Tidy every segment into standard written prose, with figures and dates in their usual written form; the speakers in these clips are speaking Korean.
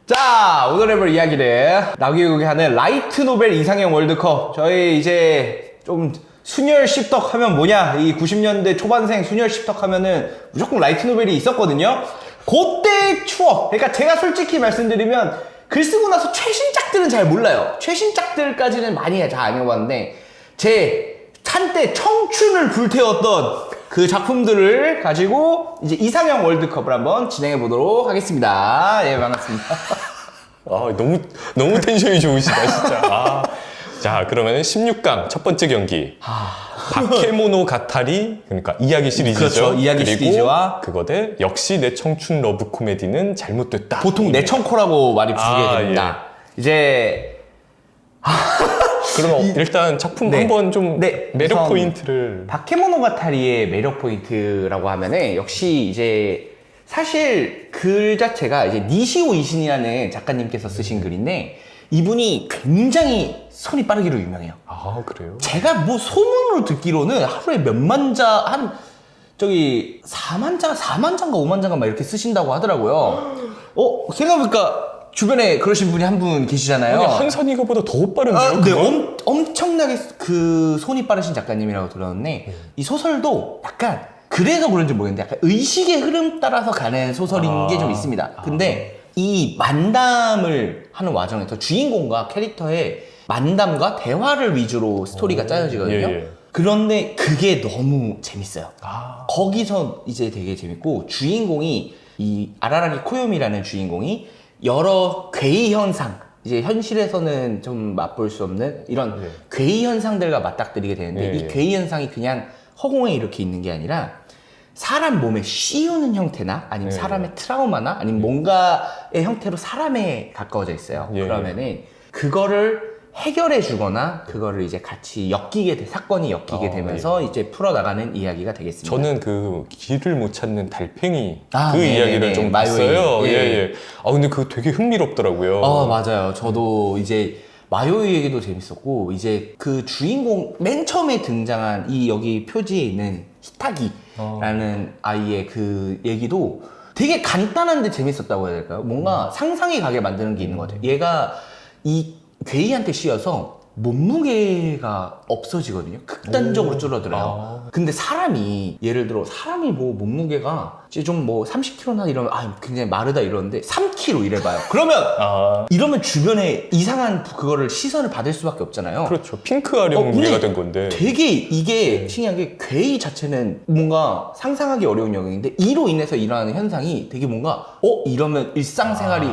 자, 오늘 해볼 이야기는 나기국이 하는 라이트 노벨 이상형 월드컵. 저희 이제 좀 순혈 씹덕 하면 뭐냐, 이 90년대 초반생 순혈 씹덕 하면은 무조건 라이트 노벨이 있었거든요. 그때의 추억. 그러니까 제가 솔직히 말씀드리면 글 쓰고 나서 최신작들은 잘 몰라요. 최신작들까지는 많이 잘 안 해봤는데 제 한때 청춘을 불태웠던 그 작품들을 가지고 이제 이상형 월드컵을 한번 진행해 보도록 하겠습니다. 예, 반갑습니다. 너무 텐션이 좋으시다, 진짜. 자, 그러면 16강 첫 번째 경기. 바케모노 가타리, 그러니까 이야기 시리즈죠. 그렇죠, 이야기 그리고 시리즈와 그거 대 역시 내 청춘 러브 코미디는 잘못됐다. 보통 내청코라고 많이 부르게 됩니다. 이제 그러면 일단 작품 네. 한번 좀 네, 매력 우선 포인트를. 바케모노가타리의 매력 포인트라고 하면은 역시 이제 사실 글 자체가 이제 니시오 이신이라는 작가님께서 쓰신 글인데 이분이 굉장히 손이 빠르기로 유명해요. 아, 그래요? 제가 뭐 소문으로 듣기로는 하루에 몇만 자, 한 저기 4만 자, 4만 자인가 5만 자인가 막 이렇게 쓰신다고 하더라고요. 생각해보니까 주변에 그러신 분이 한 분 계시잖아요. 아니, 한선이가보다 더 빠른데요? 네, 그건? 엄청나게 그 손이 빠르신 작가님이라고 들었는데 이 소설도 약간 그래서 그런지 모르겠는데 약간 의식의 흐름 따라서 가는 소설인 게 좀 있습니다. 근데 이 만담을 하는 과정에서 주인공과 캐릭터의 만담과 대화를 위주로 스토리가 짜여지거든요. 예. 그런데 그게 너무 재밌어요. 아. 거기서 이제 되게 재밌고 주인공이 이 아라라기 코요미라는 주인공이 여러 괴이 현상, 이제 현실에서는 좀 맛볼 수 없는 이런 괴이 현상들과 맞닥뜨리게 되는데 이 괴이 현상이 그냥 허공에 이렇게 있는 게 아니라 사람 몸에 씌우는 형태나 아니면 사람의 트라우마나 아니면 뭔가의 형태로 사람에 가까워져 있어요. 그러면은 그거를 해결해 주거나 그거를 이제 같이 사건이 엮이게 되면서 이제 풀어나가는 이야기가 되겠습니다. 저는 그 길을 못 찾는 달팽이 그 네네네. 이야기를 좀 마요이. 봤어요. 예. 예. 근데 그거 되게 흥미롭더라고요. 맞아요. 저도 이제 마요이 얘기도 재밌었고 이제 그 주인공 맨 처음에 등장한 이 여기 표지에 있는 히타기라는 아이의 그 얘기도 되게 간단한데 재밌었다고 해야 될까요? 뭔가 상상이 가게 만드는 게 있는 것 같아요. 얘가 이 괴이한테 씌어서 몸무게가 없어지거든요. 극단적으로 줄어들어요. 근데 사람이 예를 들어 사람이 뭐 몸무게가 이제 좀 뭐 30kg나 이러면 굉장히 마르다 이러는데 3kg 이래봐요. 그러면 이러면 주변에 이상한 그거를 시선을 받을 수밖에 없잖아요. 그렇죠. 핑크 아령 무게가 된 건데. 되게 이게 신기한 게 괴이 자체는 뭔가 상상하기 어려운 영역인데 이로 인해서 일어나는 현상이 되게 뭔가 이러면 일상생활이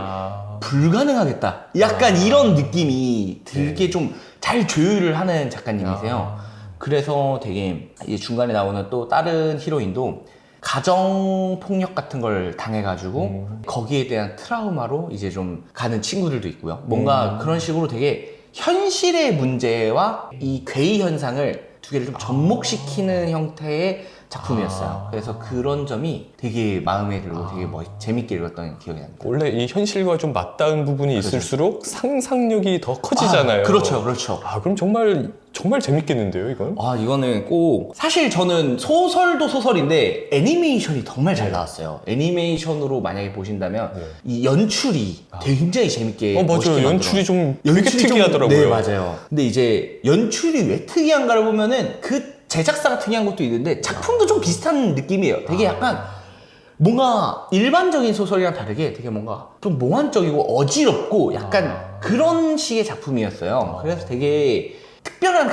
불가능하겠다. 약간 이런 느낌이 들게 좀 잘 조율을 하는 작가님이세요. 그래서 되게 이제 중간에 나오는 또 다른 히로인도 가정폭력 같은 걸 당해가지고 거기에 대한 트라우마로 이제 좀 가는 친구들도 있고요. 뭔가 그런 식으로 되게 현실의 문제와 이 괴이 현상을 두 개를 좀 접목시키는 형태의 작품이었어요. 그래서 그런 점이 되게 마음에 들고 되게 재밌게 읽었던 기억이 납니다. 원래 이 현실과 좀 맞닿은 부분이 있을수록 상상력이 더 커지잖아요. 그렇죠. 그럼 정말 재밌겠는데요, 이건? 이거는 꼭 사실 저는 소설도 소설인데 애니메이션이 정말 잘 나왔어요. 애니메이션으로 만약에 보신다면 이 연출이 굉장히 재밌게 멋있게 맞아요. 연출이 좀 되게 특이하더라고요. 네, 맞아요. 근데 이제 연출이 왜 특이한가를 보면은 그 제작사가 특이한 것도 있는데 작품도 좀 비슷한 느낌이에요. 되게 약간 뭔가 일반적인 소설이랑 다르게 되게 뭔가 좀 몽환적이고 어지럽고 약간 그런 식의 작품이었어요. 그래서 되게 특별한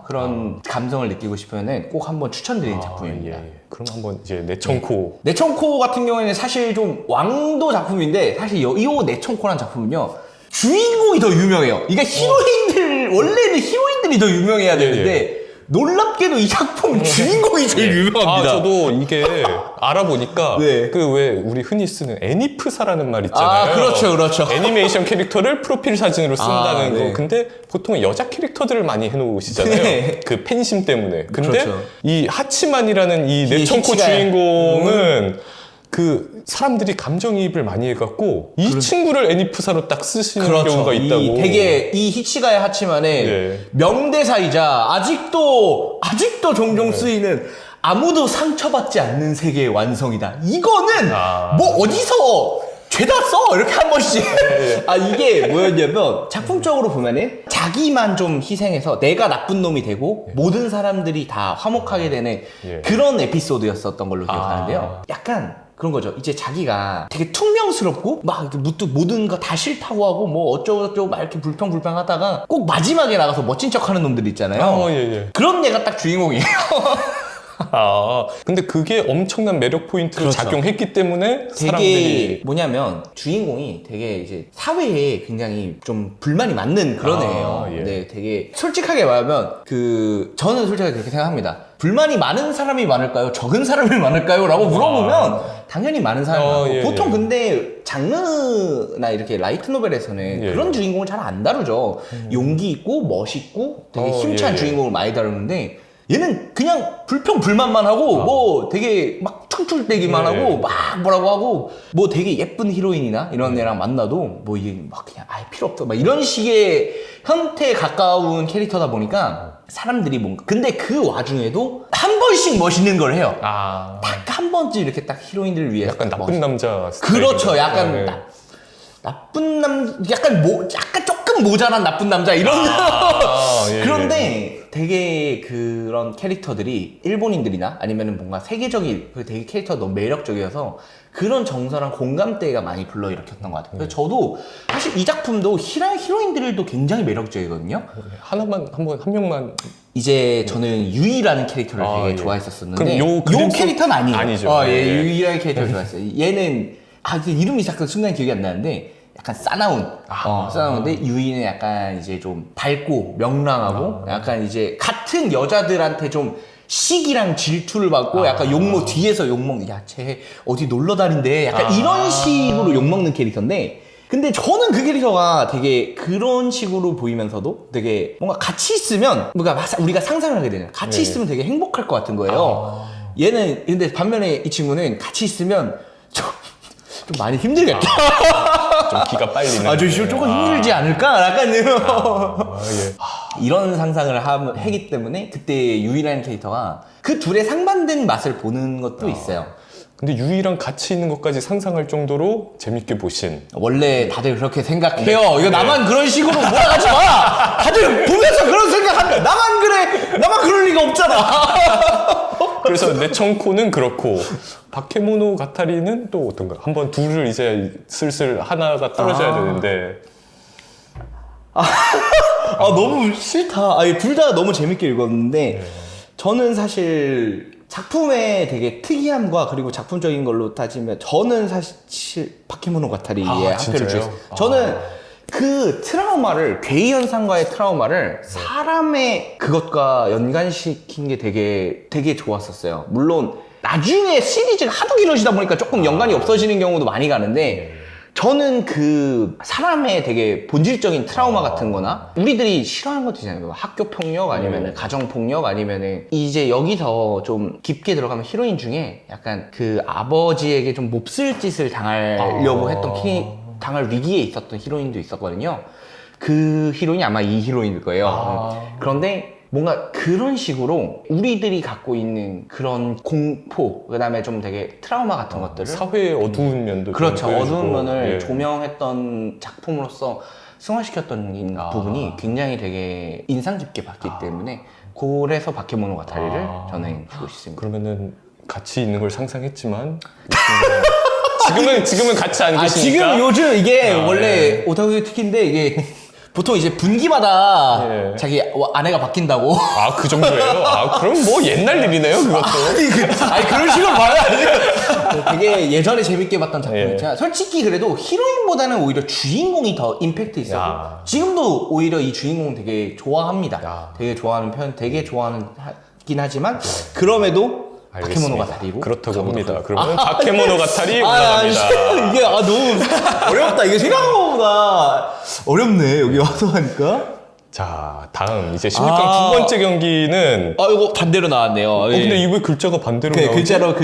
그런 감성을 느끼고 싶으면 꼭 한번 추천드리는 작품입니다. 그럼 한번 이제 내청코. 내청코 같은 경우에는 사실 좀 왕도 작품인데 사실 이 내청코라는 작품은요 주인공이 더 유명해요. 이게 원래는 히로인들이 더 유명해야 되는데 놀랍게도 이 작품 주인공이 제일 유명합니다. 저도 이게 알아보니까 그 왜 우리 흔히 쓰는 애니프사라는 말 있잖아요. 그렇죠. 애니메이션 캐릭터를 프로필 사진으로 쓴다는 거. 근데 보통 여자 캐릭터들을 많이 해놓으시잖아요. 그 팬심 때문에. 근데 이 하치만이라는 이 내청코 주인공은 그 사람들이 감정이입을 많이 해갖고 이 친구를 애니프사로 딱 쓰시는 경우가 있다고. 되게 이 히치가의 하치만의 명대사이자 아직도 종종 쓰이는 아무도 상처받지 않는 세계의 완성이다. 이거는 뭐 어디서 죄다 써! 이렇게 한 번씩. 아, 이게 뭐였냐면, 작품적으로 보면은, 자기만 좀 희생해서 내가 나쁜 놈이 되고, 모든 사람들이 다 화목하게 되는 그런 에피소드였었던 걸로 기억하는데요. 약간, 그런 거죠. 이제 자기가 되게 퉁명스럽고, 막 이렇게 무뚝 모든 거 다 싫다고 하고, 뭐 어쩌고저쩌고 막 이렇게 불평불평 하다가, 꼭 마지막에 나가서 멋진 척 하는 놈들 있잖아요. 그런 애가 딱 주인공이에요. 근데 그게 엄청난 매력 포인트로 작용했기 때문에 되게 사람들이 뭐냐면 주인공이 되게 이제 사회에 굉장히 좀 불만이 많는 그런 애예요. 네, 되게 솔직하게 말하면 저는 솔직하게 그렇게 생각합니다. 불만이 많은 사람이 많을까요? 적은 사람이 많을까요? 라고 물어보면 당연히 많은 사람이 많고 보통 근데 장르나 이렇게 라이트 노벨에서는 그런 주인공을 잘 안 다루죠. 용기 있고 멋있고 되게 힘찬 주인공을 많이 다루는데 얘는 그냥 불평불만만 하고 뭐 되게 막 툴툴대기만 하고 막 뭐라고 하고 뭐 되게 예쁜 히로인이나 이런 애랑 만나도 뭐 이게 막 그냥 아예 필요 없다 막 이런 식의 형태에 가까운 캐릭터다 보니까 사람들이 뭔가 근데 그 와중에도 한 번씩 멋있는 걸 해요. 딱 한 번쯤 이렇게 딱 히로인들을 위해서 약간 나쁜 남자 스타일. 그렇죠. 약간 나쁜 약간 조금 모자란 나쁜 남자 이런 그런데 되게 그런 캐릭터들이 일본인들이나 아니면은 뭔가 세계적인 되게 캐릭터가 너무 매력적이어서 그런 정서랑 공감대가 많이 불러일으켰던 것 같아요. 그래서 저도 사실 이 작품도 히로인들도 굉장히 매력적이거든요. 한 명만 이제 저는 유이라는 캐릭터를 되게 좋아했었었는데 그럼 요 캐릭터는 아니에요. 아니죠. 유이라는 캐릭터를 좋아했어요. 얘는 이름이 잠깐 순간 기억이 안 나는데 약간 싸나운데 유이는 약간 이제 좀 밝고 명랑하고 약간 이제 같은 여자들한테 좀 시기랑 질투를 받고 약간 뒤에서 욕먹는 쟤 어디 놀러 다닌대 약간 이런 식으로 욕먹는 캐릭터인데 근데 저는 그 캐릭터가 되게 그런 식으로 보이면서도 되게 뭔가 같이 있으면 뭔가 우리가 상상을 하게 되잖아요. 같이 있으면 되게 행복할 것 같은 거예요. 얘는 근데 반면에 이 친구는 같이 있으면 좀 많이 힘들겠다. 좀 기가 빨리는. 조금 힘들지 않을까? 약간 이런 상상을 하기 때문에 그때 유이라는 캐릭터가 그 둘의 상반된 맛을 보는 것도 있어요. 근데 유이랑 같이 있는 것까지 상상할 정도로 재밌게 보신. 원래 다들 그렇게 생각해요. 이거 나만 그런 식으로 몰아가지 마! 다들 보면서 그런 생각한다. 나만 그래! 나만 그럴 리가 없잖아! 그래서 네청코는 그렇고 바케모노 가타리는 또 어떤가? 한번 둘을 이제 슬슬 하나가 떨어져야 되는데 너무 싫다. 둘 다 너무 재밌게 읽었는데 저는 사실 작품의 되게 특이함과 그리고 작품적인 걸로 따지면 저는 사실 바케모노 가타리에 학교를 주었어요. 저는 그 트라우마를 괴이 현상과의 트라우마를 사람의 그것과 연관시킨 게 되게 좋았었어요. 물론 나중에 시리즈가 하도 길어지다 보니까 조금 연관이 없어지는 경우도 많이 가는데 저는 그 사람의 되게 본질적인 트라우마 같은 거나 우리들이 싫어하는 것도 있잖아요. 학교 폭력 아니면 가정 폭력 아니면 이제 여기서 좀 깊게 들어가면 히로인 중에 약간 그 아버지에게 좀 몹쓸 짓을 당하려고 했던 당할 위기에 있었던 히로인도 있었거든요. 그 히로인이 아마 이 히로인일 거예요. 그런데 뭔가 그런 식으로 우리들이 갖고 있는 그런 공포, 그 다음에 좀 되게 트라우마 같은 것들을 사회의 어두운 면도 그렇죠. 좀 어두운 면을 예. 조명했던 작품으로서 승화시켰던 부분이 굉장히 되게 인상 깊게 봤기 때문에 그래서 바케모노 가타리를 저는 주고 싶습니다. 그러면은 같이 있는 걸 상상했지만 지금은 같이 안 계시니까 지금 요즘 이게 원래 오타쿠의 특기인데 이게 보통 이제 분기마다 자기 아내가 바뀐다고. 그 정도예요? 그럼 뭐 옛날 일이네요, 그것도. 그런 식으로 말해야지. 되게 예전에 재밌게 봤던 작품이지만 솔직히 그래도 히로인보다는 오히려 주인공이 더 임팩트 있었고 지금도 오히려 이 주인공 되게 좋아합니다. 되게 좋아하는 되게 좋아하긴 하지만 그럼에도 바케모노 가타리로 그렇다고 합니다. 그러면 바케모노 가타리 올라갑니다. 이게 너무 어렵다. 이게 생각보다 어렵네. 여기 와서 하니까. 자, 다음 이제 16강 두 번째 경기는 이거 반대로 나왔네요. 근데 이 왜 글자가 반대로 나오지? 글자가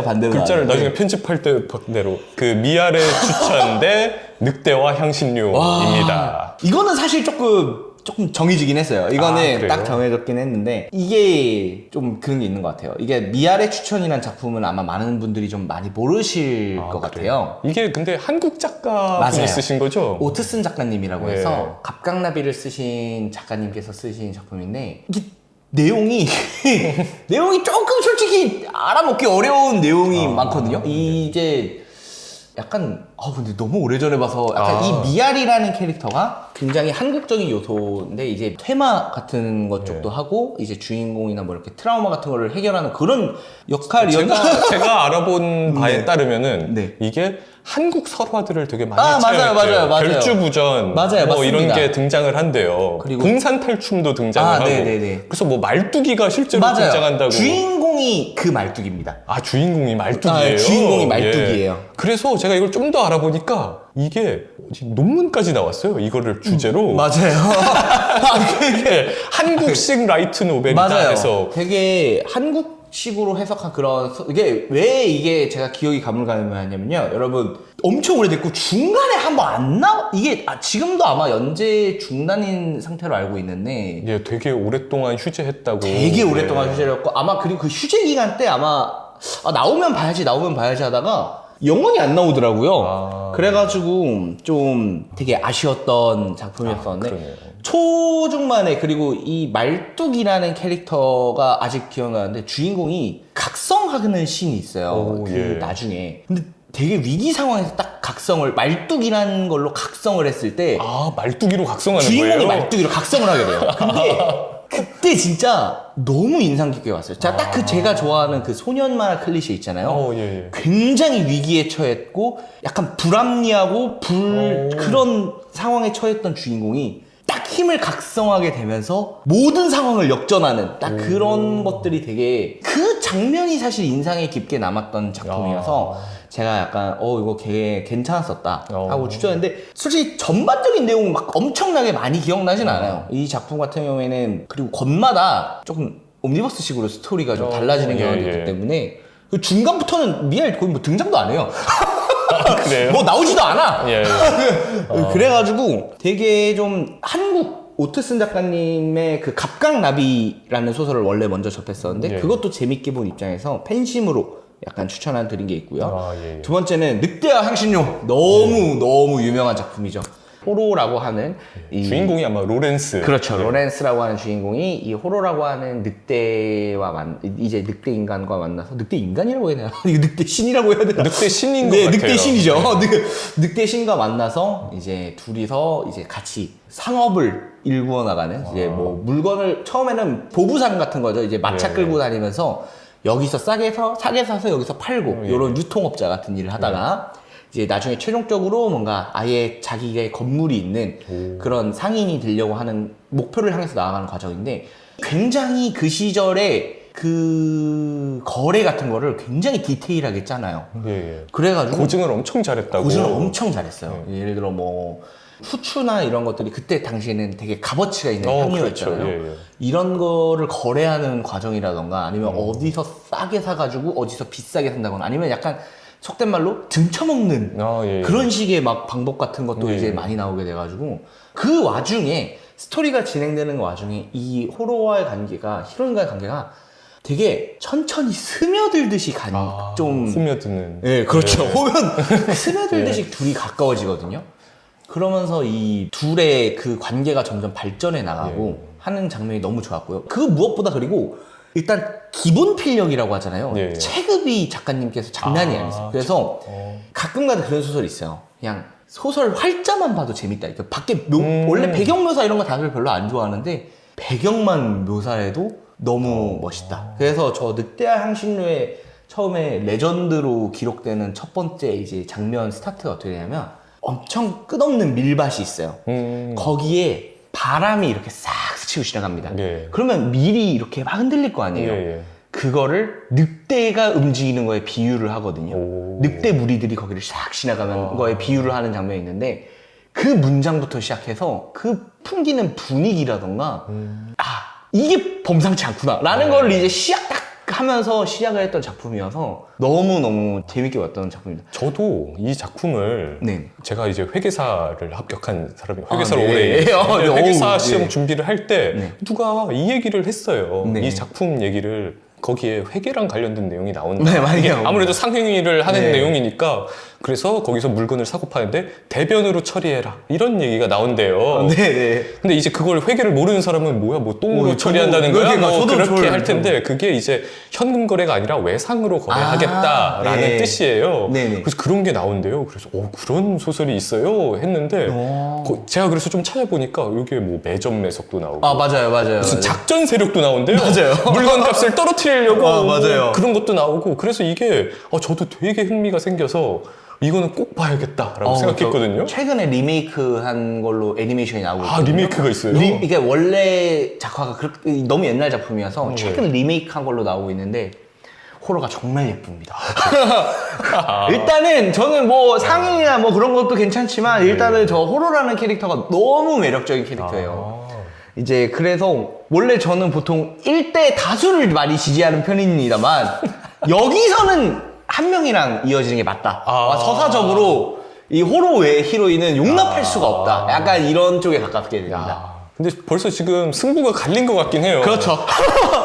반대로 글자를 나중에 편집할 때 반대로 그 미아레 추천 대 늑대와 향신료입니다. 이거는 사실 조금 조금 정해지긴 했어요. 이거는 그래요? 딱 정해졌긴 했는데 이게 좀 그런 게 있는 것 같아요. 이게 미아래 추천이라는 작품은 아마 많은 분들이 좀 많이 모르실 것 같아요. 이게 근데 한국 작가분이 맞아요. 쓰신 거죠? 오트슨 작가님이라고 네. 해서 갑각나비를 쓰신 작가님께서 쓰신 작품인데 이게 내용이 내용이 조금 솔직히 알아먹기 어려운 내용이 많거든요. 이제 약간 근데 너무 오래전에 봐서 약간 이 미알이라는 캐릭터가 굉장히 한국적인 요소인데 이제 테마 같은 것 쪽도 하고 이제 주인공이나 뭐 이렇게 트라우마 같은 거를 해결하는 그런 역할이었나? 제가 알아본 바에 네. 따르면은 네. 이게 한국 설화들을 되게 많이 맞아요, 차용했대요. 맞아요. 별주부전 맞아요, 뭐 이런 맞습니다. 게 등장을 한대요. 그리고 공산탈춤도 등장을 하고. 네네네. 그래서 뭐 말뚝이가 실제로 맞아요. 등장한다고. 주인공이 그 말뚝입니다. 주인공이 말뚝이에요. 주인공이 말뚝이에요. 그래서 제가 이걸 좀 더 알아보니까 이게 논문까지 나왔어요. 이거를 주제로. 맞아요. 이게 한국식 라이트 노벨이다 맞아요. 해서 되게 한국식으로 해석한 그런 이게 왜 이게 제가 기억이 가물가물하냐면요. 여러분 엄청 오래됐고 중간에 한번 안 나와 이게 지금도 아마 연재 중단인 상태로 알고 있는데 예, 되게 오랫동안 휴재했다고. 되게 오랫동안 휴재를 했고 아마 그리고 그 휴재 기간 때 아마 나오면 봐야지 하다가 영원히 안 나오더라고요. 그래가지고 좀 되게 아쉬웠던 작품이었었는데 그러네요. 초중반에 그리고 이 말뚝이라는 캐릭터가 아직 기억나는데 주인공이 각성하는 씬이 있어요. 나중에. 근데 되게 위기 상황에서 딱 말뚝이라는 걸로 각성을 했을 때 말뚝이로 각성하는 주인공이 거예요? 말뚝이로 각성을 하게 돼요. 근데 그때 진짜 너무 인상 깊게 봤어요. 딱 제가 좋아하는 그 소년 만화 클리셰 있잖아요. 굉장히 위기에 처했고 약간 불합리하고 그런 상황에 처했던 주인공이 딱 힘을 각성하게 되면서 모든 상황을 역전하는 딱 그런 것들이 되게 그 장면이 사실 인상에 깊게 남았던 작품이어서 제가 약간 이거 되게 괜찮았었다 하고 추천했는데 솔직히 전반적인 내용은 막 엄청나게 많이 기억나진 않아요. 이 작품 같은 경우에는 그리고 권마다 조금 옴니버스식으로 스토리가 좀 달라지는 경향이 있기 때문에 그 중간부터는 미알 거의 뭐 등장도 안 해요. 그래요? 뭐 나오지도 않아. 예. 그래가지고 되게 좀 한국 오트슨 작가님의 그 갑각나비라는 소설을 원래 먼저 접했었는데 그것도 재밌게 본 입장에서 팬심으로 약간 추천한 드린 게 있고요. 두 번째는 늑대와 향신료 너무 유명한 작품이죠. 호로라고 하는 주인공이 아마 로렌스. 그렇죠. 로렌스라고 하는 주인공이 이 호로라고 하는 늑대와 이제 늑대 인간과 만나서 늑대 인간이라고 해야 되나? 이거 늑대 신이라고 해야 되나? 늑대 신인 것 네, 같아요. 늑대 신이죠. 늑대 신과 만나서 이제 둘이서 이제 같이 상업을 일구어 나가는 이제 뭐 물건을 처음에는 보부상 같은 거죠. 이제 마차 끌고 다니면서 여기서 싸게 사서 여기서 팔고 이런 유통업자 같은 일을 하다가 이제 나중에 최종적으로 뭔가 아예 자기의 건물이 있는 그런 상인이 되려고 하는 목표를 향해서 나아가는 과정인데 굉장히 그 시절에 그 거래 같은 거를 굉장히 디테일하게 짜놔요. 그래가지고 고증을 엄청 잘했다고. 고증을 엄청 잘했어요. 예를 들어 뭐 후추나 이런 것들이 그때 당시에는 되게 값어치가 있는 향료였잖아요. 그렇죠. 이런 거를 거래하는 과정이라던가 아니면 어디서 싸게 사가지고 어디서 비싸게 산다거나 아니면 약간 속된 말로 등쳐먹는 그런 식의 막 방법 같은 것도 이제 많이 나오게 돼가지고 그 와중에 스토리가 진행되는 와중에 이 호로와의 관계가 히로인과의 관계가 되게 천천히 스며들듯이 좀 스며드는. 네, 그렇죠. 스며들듯이 둘이 가까워지거든요. 그러면서 이 둘의 그 관계가 점점 발전해 나가고 하는 장면이 너무 좋았고요. 그 무엇보다 그리고 일단 기본 필력이라고 하잖아요. 체급이 작가님께서 장난이 아니세요. 그래서 가끔가다 그런 소설이 있어요. 그냥 소설 활자만 봐도 재밌다. 그러니까 밖에 원래 배경 묘사 이런 거 다들 별로 안 좋아하는데 배경만 묘사해도 너무 멋있다. 그래서 저 늑대와 향신료의 처음에 레전드로 기록되는 첫 번째 이제 장면 스타트가 어떻게 되냐면 엄청 끝없는 밀밭이 있어요. 거기에 바람이 이렇게 싹 스치고 지나갑니다. 그러면 밀이 이렇게 막 흔들릴 거 아니에요. 그거를 늑대가 움직이는 거에 비유를 하거든요. 늑대 무리들이 거기를 싹 지나가는 거에 비유를 하는 장면이 있는데 그 문장부터 시작해서 그 풍기는 분위기라던가 이게 범상치 않구나 라는 거를 이제 딱 하면서 시작을 했던 작품이어서 너무너무 재밌게 봤던 작품입니다. 저도 이 작품을 네. 제가 이제 회계사를 합격한 사람이 회계사로 네. 오래 일했는데 회계사 어우, 시험 네. 준비를 할 때 네. 누가 이 얘기를 했어요. 네. 이 작품 얘기를 거기에 회계랑 관련된 내용이 나온다. 네, 맞아요. 이게 아무래도 상행위를 하는 네. 내용이니까 그래서 거기서 물건을 사고 파는데 대변으로 처리해라 이런 얘기가 나온대요. 네네. 근데 이제 그걸 회계를 모르는 사람은 뭐야 뭐 똥으로 오, 처리한다는 저도 거야 그러니까 뭐 저도 그렇게 저를 할 텐데 그게 이제 현금 거래가 아니라 외상으로 거래하겠다라는 네. 뜻이에요. 네네. 그래서 그런 게 나온대요. 그래서 그런 소설이 있어요 했는데 제가 그래서 좀 찾아보니까 여기에 뭐 매점 매석도 나오고 아, 맞아요. 무슨 작전 세력도 나온대요. 맞아요. 물건값을 떨어뜨리려고 아, 맞아요. 그런 것도 나오고 그래서 이게 저도 되게 흥미가 생겨서 이거는 꼭 봐야겠다라고 생각했거든요. 최근에 리메이크한 걸로 애니메이션이 나오고 있거든요. 리메이크가 있어요? 이게 원래 작화가 너무 옛날 작품이어서 네. 최근 리메이크한 걸로 나오고 있는데 호러가 정말 예쁩니다. 일단은 저는 뭐 상이나 뭐 그런 것도 괜찮지만 일단은 저 호러라는 캐릭터가 너무 매력적인 캐릭터예요. 이제 그래서 원래 저는 보통 1대 다수를 많이 지지하는 편입니다만 여기서는 한 명이랑 이어지는 게 맞다. 서사적으로 이 호러 외의 히로인은 용납할 수가 없다. 약간 이런 쪽에 가깝게 됩니다. 근데 벌써 지금 승부가 갈린 것 같긴 해요. 그렇죠.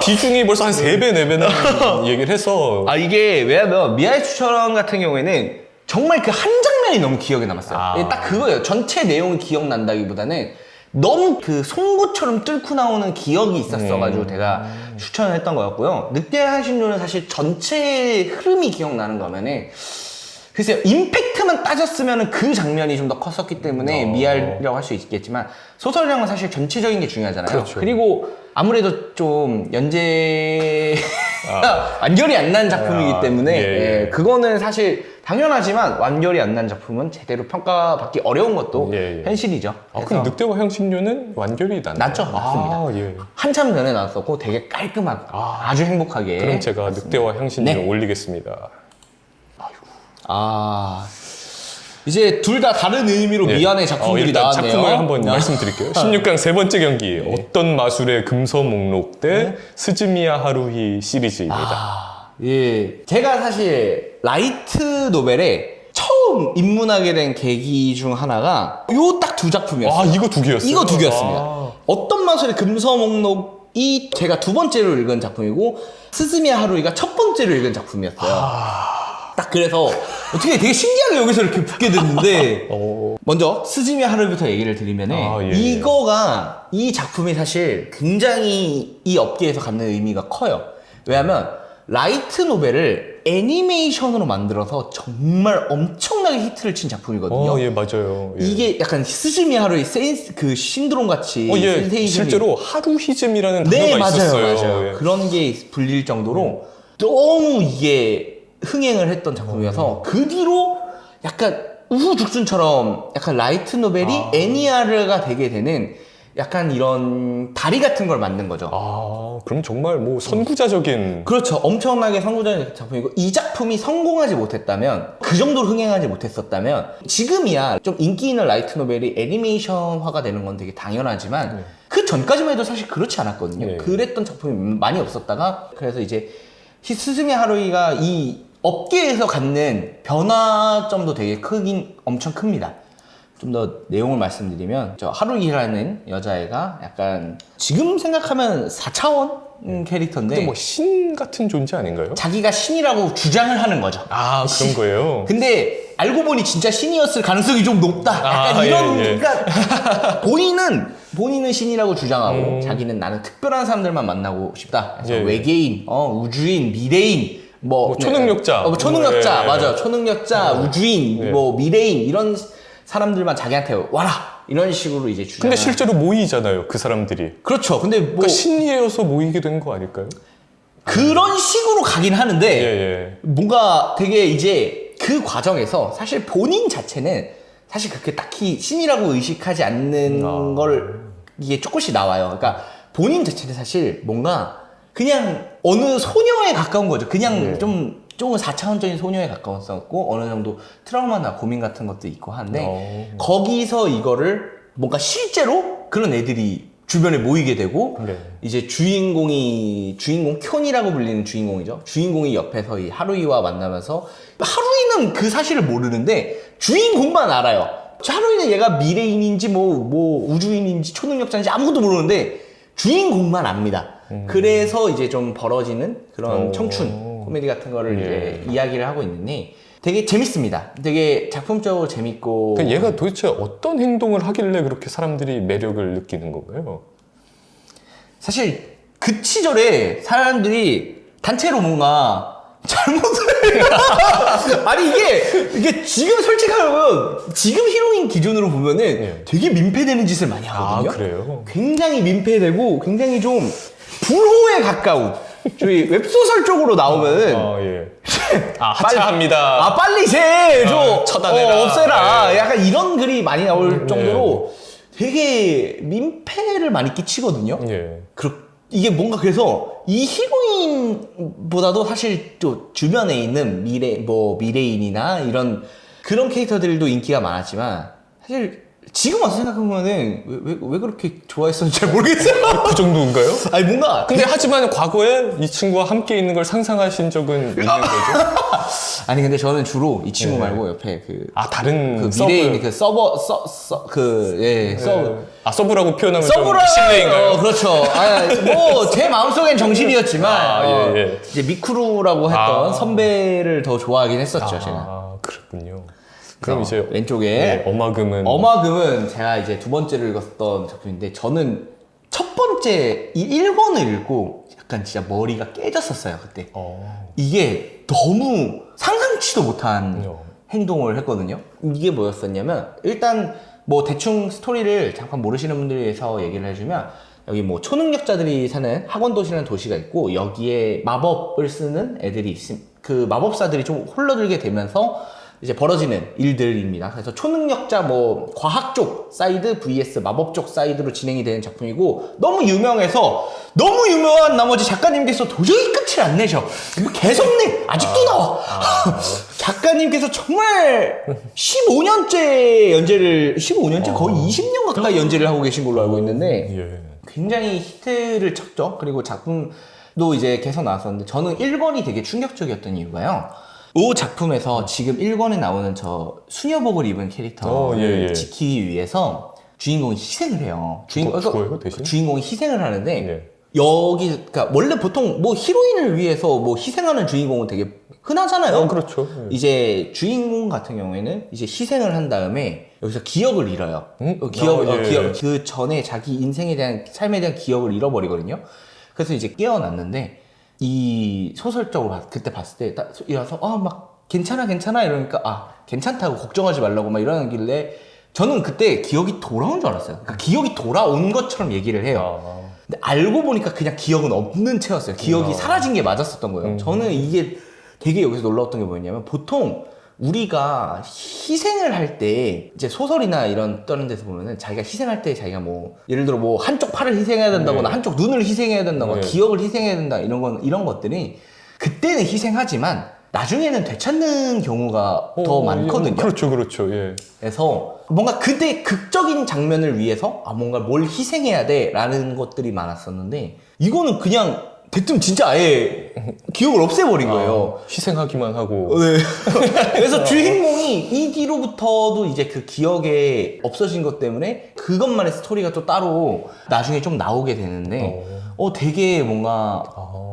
비중이 벌써 한 3배, 4배나 얘기를 해서. 이게 왜냐면 미아의 추천 같은 경우에는 정말 그 한 장면이 너무 기억에 남았어요. 딱 그거예요. 전체 내용이 기억난다기보다는 너무 그 송곳처럼 뚫고 나오는 기억이 있었어가지고 제가 추천을 했던 거였고요. 늑대의 신료는 사실 전체 흐름이 기억나는 거면은 글쎄요, 임팩트만 따졌으면 그 장면이 좀 더 컸었기 때문에 미아라고 할 수 있겠지만 소설량은 사실 전체적인 게 중요하잖아요. 그렇죠. 그리고 아무래도 좀 완결이 안 난 작품이기 때문에 예. 그거는 사실 당연하지만 완결이 안 난 작품은 제대로 평가받기 어려운 것도 현실이죠. 그럼 늑대와 향신료는 완결이 났죠? 맞습니다. 예. 한참 전에 나왔었고 되게 깔끔하고 아주 행복하게. 그럼 제가 나왔습니다. 늑대와 향신료 네. 올리겠습니다. 이제 둘 다 다른 의미로 미안의 작품들이 일단 나왔네요. 작품을 한번 말씀드릴게요. 16강 세 번째 경기 어떤 마술의 금서 목록 대 스즈미야 하루히 시리즈입니다. 예, 제가 사실 라이트 노벨에 처음 입문하게 된 계기 중 하나가 요 딱 두 작품이었어요. 이거 두 개였어요? 이거 두 개였습니다. 어떤 마술의 금서 목록이 제가 두 번째로 읽은 작품이고 스즈미야 하루이가 첫 번째로 읽은 작품이었어요. 딱 그래서 어떻게 되게 신기하게 여기서 이렇게 붙게 됐는데 먼저 스즈미야 하루이부터 얘기를 드리면은 이거가 이 작품이 사실 굉장히 이 업계에서 갖는 의미가 커요. 왜냐하면 라이트 노벨을 애니메이션으로 만들어서 정말 엄청나게 히트를 친 작품이거든요. 예, 맞아요. 예. 이게 약간 스즈미야 하루이 그 신드롬 같이 센세이션이 실제로 하루히즘이라는 네, 단어가 있었어요. 맞아요. 예. 그런 게 불릴 정도로 너무 이게 흥행을 했던 작품이어서 그 뒤로 약간 우후죽순처럼 약간 라이트 노벨이 애니아르가 되게 되는 약간 이런 다리 같은 걸 만든 거죠. 그럼 정말 뭐 선구자적인. 그렇죠. 엄청나게 성공적인 작품이고 이 작품이 성공하지 못했다면 그 정도로 흥행하지 못했었다면 지금이야 좀 인기 있는 라이트 노벨이 애니메이션화가 되는 건 되게 당연하지만 그 전까지만 해도 사실 그렇지 않았거든요. 그랬던 작품이 많이 없었다가 그래서 이제 스즈미 하루이가 이 업계에서 갖는 변화점도 되게 엄청 큽니다. 좀 더 내용을 말씀드리면 저 하루이라는 여자애가 약간 지금 생각하면 4차원 캐릭터인데 근데 뭐 신 같은 존재 아닌가요? 자기가 신이라고 주장을 하는 거죠. 그런 거예요? 근데 알고 보니 진짜 신이었을 가능성이 좀 높다. 약간 이런 그러니까 본인은 신이라고 주장하고 자기는 나는 특별한 사람들만 만나고 싶다. 그래서 외계인, 우주인, 미래인 뭐 초능력자. 초능력자 맞아. 초능력자, 우주인, 뭐 미래인 이런 사람들만 자기한테 와라 이런 식으로 이제 주장. 근데 실제로 모이잖아요, 그 사람들이. 그렇죠. 근데 뭐 그러니까 신이어서 모이게 된 거 아닐까요? 그런 식으로 가긴 하는데 뭔가 되게 이제 그 과정에서 사실 본인 자체는 사실 그렇게 딱히 신이라고 의식하지 않는 걸 이게 조금씩 나와요. 그러니까 본인 자체는 사실 뭔가 그냥 어느 소녀에 가까운 거죠. 그냥 조금 4차원적인 소녀에 가까웠었고 어느 정도 트라우마나 고민 같은 것도 있고 한데 거기서 이거를 뭔가 실제로 그런 애들이 주변에 모이게 되고 네. 이제 주인공 쿄니라고 불리는 주인공이죠. 주인공이 옆에서 이 하루이와 만나면서 하루이는 그 사실을 모르는데 주인공만 알아요. 하루이는 얘가 미래인인지 뭐 우주인인지 초능력자인지 아무것도 모르는데 주인공만 압니다. 그래서 이제 좀 벌어지는 그런 청춘 코미디 같은 거를 이제 이야기를 하고 있는데 되게 재밌습니다. 되게 작품적으로 재밌고. 그러니까 얘가 도대체 어떤 행동을 하길래 그렇게 사람들이 매력을 느끼는 건가요? 사실 그 시절에 사람들이 단체로 뭔가 잘못을 아니 이게 지금 솔직하면 지금 히로인 기준으로 보면은 되게 민폐되는 짓을 많이 하거든요. 아, 그래요? 굉장히 민폐되고 굉장히 좀 불호에 가까운 저희 웹소설 쪽으로 나오면은 하차합니다. 빨리 좀 처단해라. 없애라. 네. 약간 이런 글이 많이 나올 정도로 되게 민폐를 많이 끼치거든요. 이게 뭔가 그래서 이 히로인보다도 사실 또 주변에 있는 미래인이나 이런 그런 캐릭터들도 인기가 많았지만 사실 지금 와서 생각해보면은 왜 그렇게 좋아했었는지 잘 모르겠어요. 그 정도인가요? 아니 뭔가 근데 하지만 과거에 이 친구와 함께 있는 걸 상상하신 적은 있는 거죠? 아니 근데 저는 주로 이 친구 말고 옆에 다른 미래인 서버. 서브라고 표현하면 서브라 좀 실례인가요? 그렇죠. 뭐 제 마음속엔 정신이었지만 이제 미쿠루라고 했던 선배를 더 좋아하긴 했었죠. 제가. 그렇군요. 그럼 이제 왼쪽에 어마금은 제가 이제 두 번째로 읽었던 작품인데 저는 첫 번째 이 1권을 읽고 약간 진짜 머리가 깨졌었어요 그때. 이게 너무 상상치도 못한 행동을 했거든요. 이게 뭐였었냐면 일단 뭐 대충 스토리를 잠깐 모르시는 분들을 위해서 얘기를 해주면 여기 뭐 초능력자들이 사는 학원도시라는 도시가 있고 여기에 마법을 쓰는 애들이 그 마법사들이 좀 홀러들게 되면서 이제 벌어지는 일들입니다. 그래서 초능력자 뭐 과학 쪽 사이드 vs 마법 쪽 사이드로 진행이 되는 작품이고 너무 유명한 나머지 작가님께서 도저히 끝을 안 내셔. 계속 아직도 나와. 작가님께서 정말 15년째 거의 20년 가까이 연재를 하고 계신 걸로 알고 있는데 굉장히 히트를 쳤죠. 그리고 작품도 이제 계속 나왔었는데 저는 1권이 되게 충격적이었던 이유가요. 이 작품에서 지금 1권에 나오는 저 수녀복을 입은 캐릭터를 지키기 위해서 주인공이 희생을 해요. 죽어요, 대신? 주인공이 희생을 하는데 그러니까 원래 보통 뭐 히로인을 위해서 뭐 희생하는 주인공은 되게 흔하잖아요. 그렇죠. 이제 주인공 같은 경우에는 이제 희생을 한 다음에 여기서 기억을 잃어요. 그 전에 자기 인생에 대한 삶에 대한 기억을 잃어버리거든요. 그래서 이제 깨어났는데 이 소설적으로 그때 봤을 때 딱 일어나서 막 괜찮아 이러니까 괜찮다고 걱정하지 말라고 막 이러길래 저는 그때 기억이 돌아온 줄 알았어요. 그러니까 기억이 돌아온 것처럼 얘기를 해요. 근데 알고 보니까 그냥 기억은 없는 채였어요. 기억이 사라진 게 맞았었던 거예요. 저는 이게 되게 여기서 놀라웠던 게 뭐냐면 보통 우리가 희생을 할 때 이제 소설이나 이런 다른 데서 보면은 자기가 희생할 때 자기가 뭐 예를 들어 뭐 한쪽 팔을 희생해야 된다거나 한쪽 눈을 희생해야 된다거나 기억을 희생해야 된다 이런 것들이 그때는 희생하지만 나중에는 되찾는 경우가 더 많거든요. 그렇죠. 그래서 뭔가 그때 극적인 장면을 위해서 뭔가 뭘 희생해야 돼라는 것들이 많았었는데 이거는 그냥 대뜸 진짜 아예 기억을 없애버린 거예요. 희생하기만 하고. 네. 그래서 주인공이 이 뒤로부터도 이제 그 기억에 없어진 것 때문에 그것만의 스토리가 또 따로 나중에 좀 나오게 되는데 되게 뭔가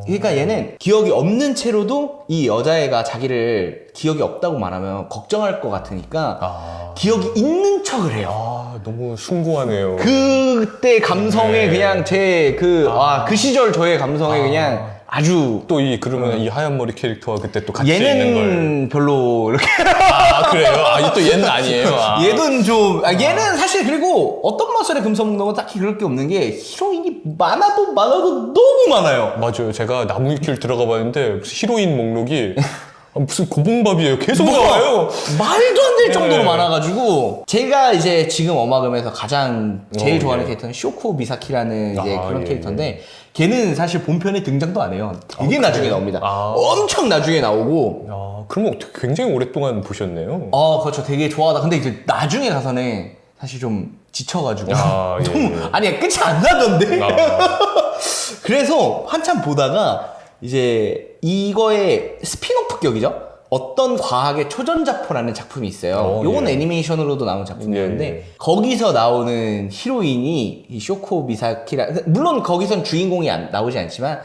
그러니까 얘는 기억이 없는 채로도 이 여자애가 자기를 기억이 없다고 말하면 걱정할 것 같으니까 기억이 있는 척을 해요. 너무 숭고하네요. 그때 감성에 그냥 그 시절 저의 감성에 그냥 아주 또 그러면 이 하얀 머리 캐릭터와 그때 또 같이 있는 얘는 별로 이렇게 그래요? 또 얘는 아니에요. 얘는 좀 얘는 사실 그리고 어떤 마술의 금성동은 딱히 그럴 게 없는 게 히로인이 많아도 너무 많아요. 맞아요. 제가 나무위키를 들어가 봤는데 무슨 히로인 목록이 무슨 고봉밥이에요. 계속 나와요. 말도 안 될 정도로 많아가지고 제가 이제 지금 어마금에서 가장 제일 좋아하는 캐릭터는 쇼코 미사키라는 이제 그런 캐릭터인데 걔는 사실 본편에 등장도 안 해요. 되게 나중에 나옵니다. 엄청 나중에 나오고. 그러면 굉장히 오랫동안 보셨네요. 그렇죠. 되게 좋아하다. 근데 이제 나중에 가서는 사실 좀 지쳐가지고 아, 예, 너무 예. 아니 끝이 안 나던데. 아. 그래서 한참 보다가 이제 이거의 스피노프 격이죠. 어떤 과학의 초전자포라는 작품이 있어요. 요건 예. 애니메이션으로도 나온 작품이었는데 예, 예. 거기서 나오는 히로인이 이 쇼코 미사키라, 물론 거기선 주인공이 나오지 않지만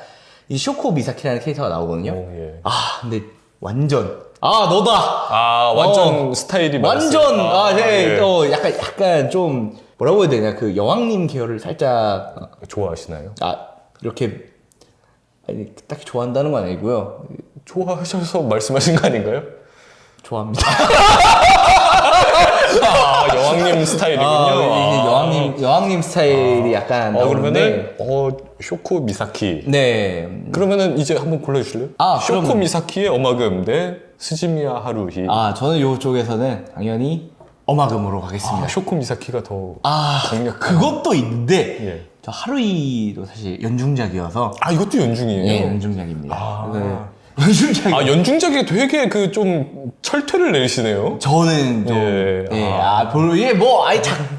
이 쇼코 미사키라는 캐릭터가 나오거든요. 예. 아 근데 완전 너다. 아, 완전 스타일이 맞았어요. 완전 네. 예. 약간 좀 뭐라고 해야 되냐, 그 여왕님 계열을 살짝 좋아하시나요? 이렇게 아니 딱히 좋아한다는 건 아니고요. 좋아하셔서 말씀하신 거 아닌가요? 좋아합니다. 아, 여왕님 스타일이군요. 이게 여왕님 스타일이 약간 나오는데. 그러면은 쇼코 미사키. 네. 그러면은 이제 한번 골라주실래요? 쇼코 그러면. 미사키의 어마금 대 스즈미야 하루히. 저는 요쪽에서는 당연히 어마금으로 가겠습니다. 쇼코 미사키가 더 강력한. 그것도 있는데 예. 저 하루이도 사실 연중작이어서. 이것도 연중이에요? 네, 연중작입니다. 네. 연중작. 연중작이 되게 그 좀 철퇴를 내시네요. 저는 좀 이게 뭐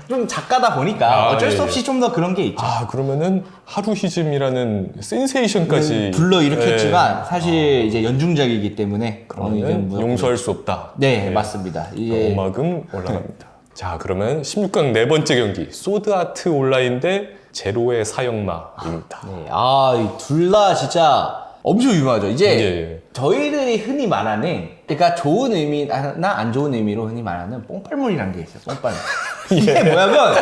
좀 작가다 보니까 어쩔 수 없이 좀 더 그런 게 있죠. 그러면은 하루히즘이라는 센세이션까지 불러일으켰지만 사실 이제 연중작이기 때문에 그러면 용서할 수 없다. 네, 맞습니다. 이게 어마금 올라갑니다. 자, 그러면 16강 네 번째 경기 소드 아트 온라인 대 제로의 사형마입니다. 네, 둘 다 진짜 엄청 유명하죠. 이제 예. 저희들이 흔히 말하는, 그러니까 좋은 의미나 안 좋은 의미로 흔히 말하는 뽕빨물이라는 게 있어요. 뽕빨물. 이게 뭐냐면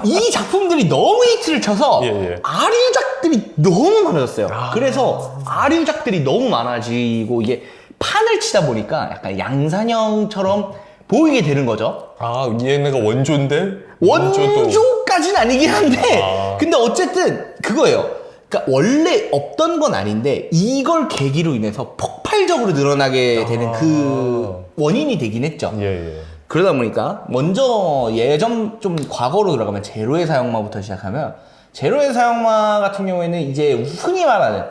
이 작품들이 너무 히트를 쳐서 아류작들이 너무 많아졌어요. 그래서 아류작들이 너무 많아지고 이게 판을 치다 보니까 약간 양산형처럼 보이게 되는 거죠. 얘네가 원조인데? 원조까지는 아니긴 한데 근데 어쨌든 그거예요. 그러니까 원래 없던 건 아닌데 이걸 계기로 인해서 폭발적으로 늘어나게 되는 그 원인이 되긴 했죠. 예. 그러다 보니까 먼저 예전 좀 과거로 들어가면 제로의 사형마부터 시작하면, 제로의 사형마 같은 경우에는 이제 흔히 말하는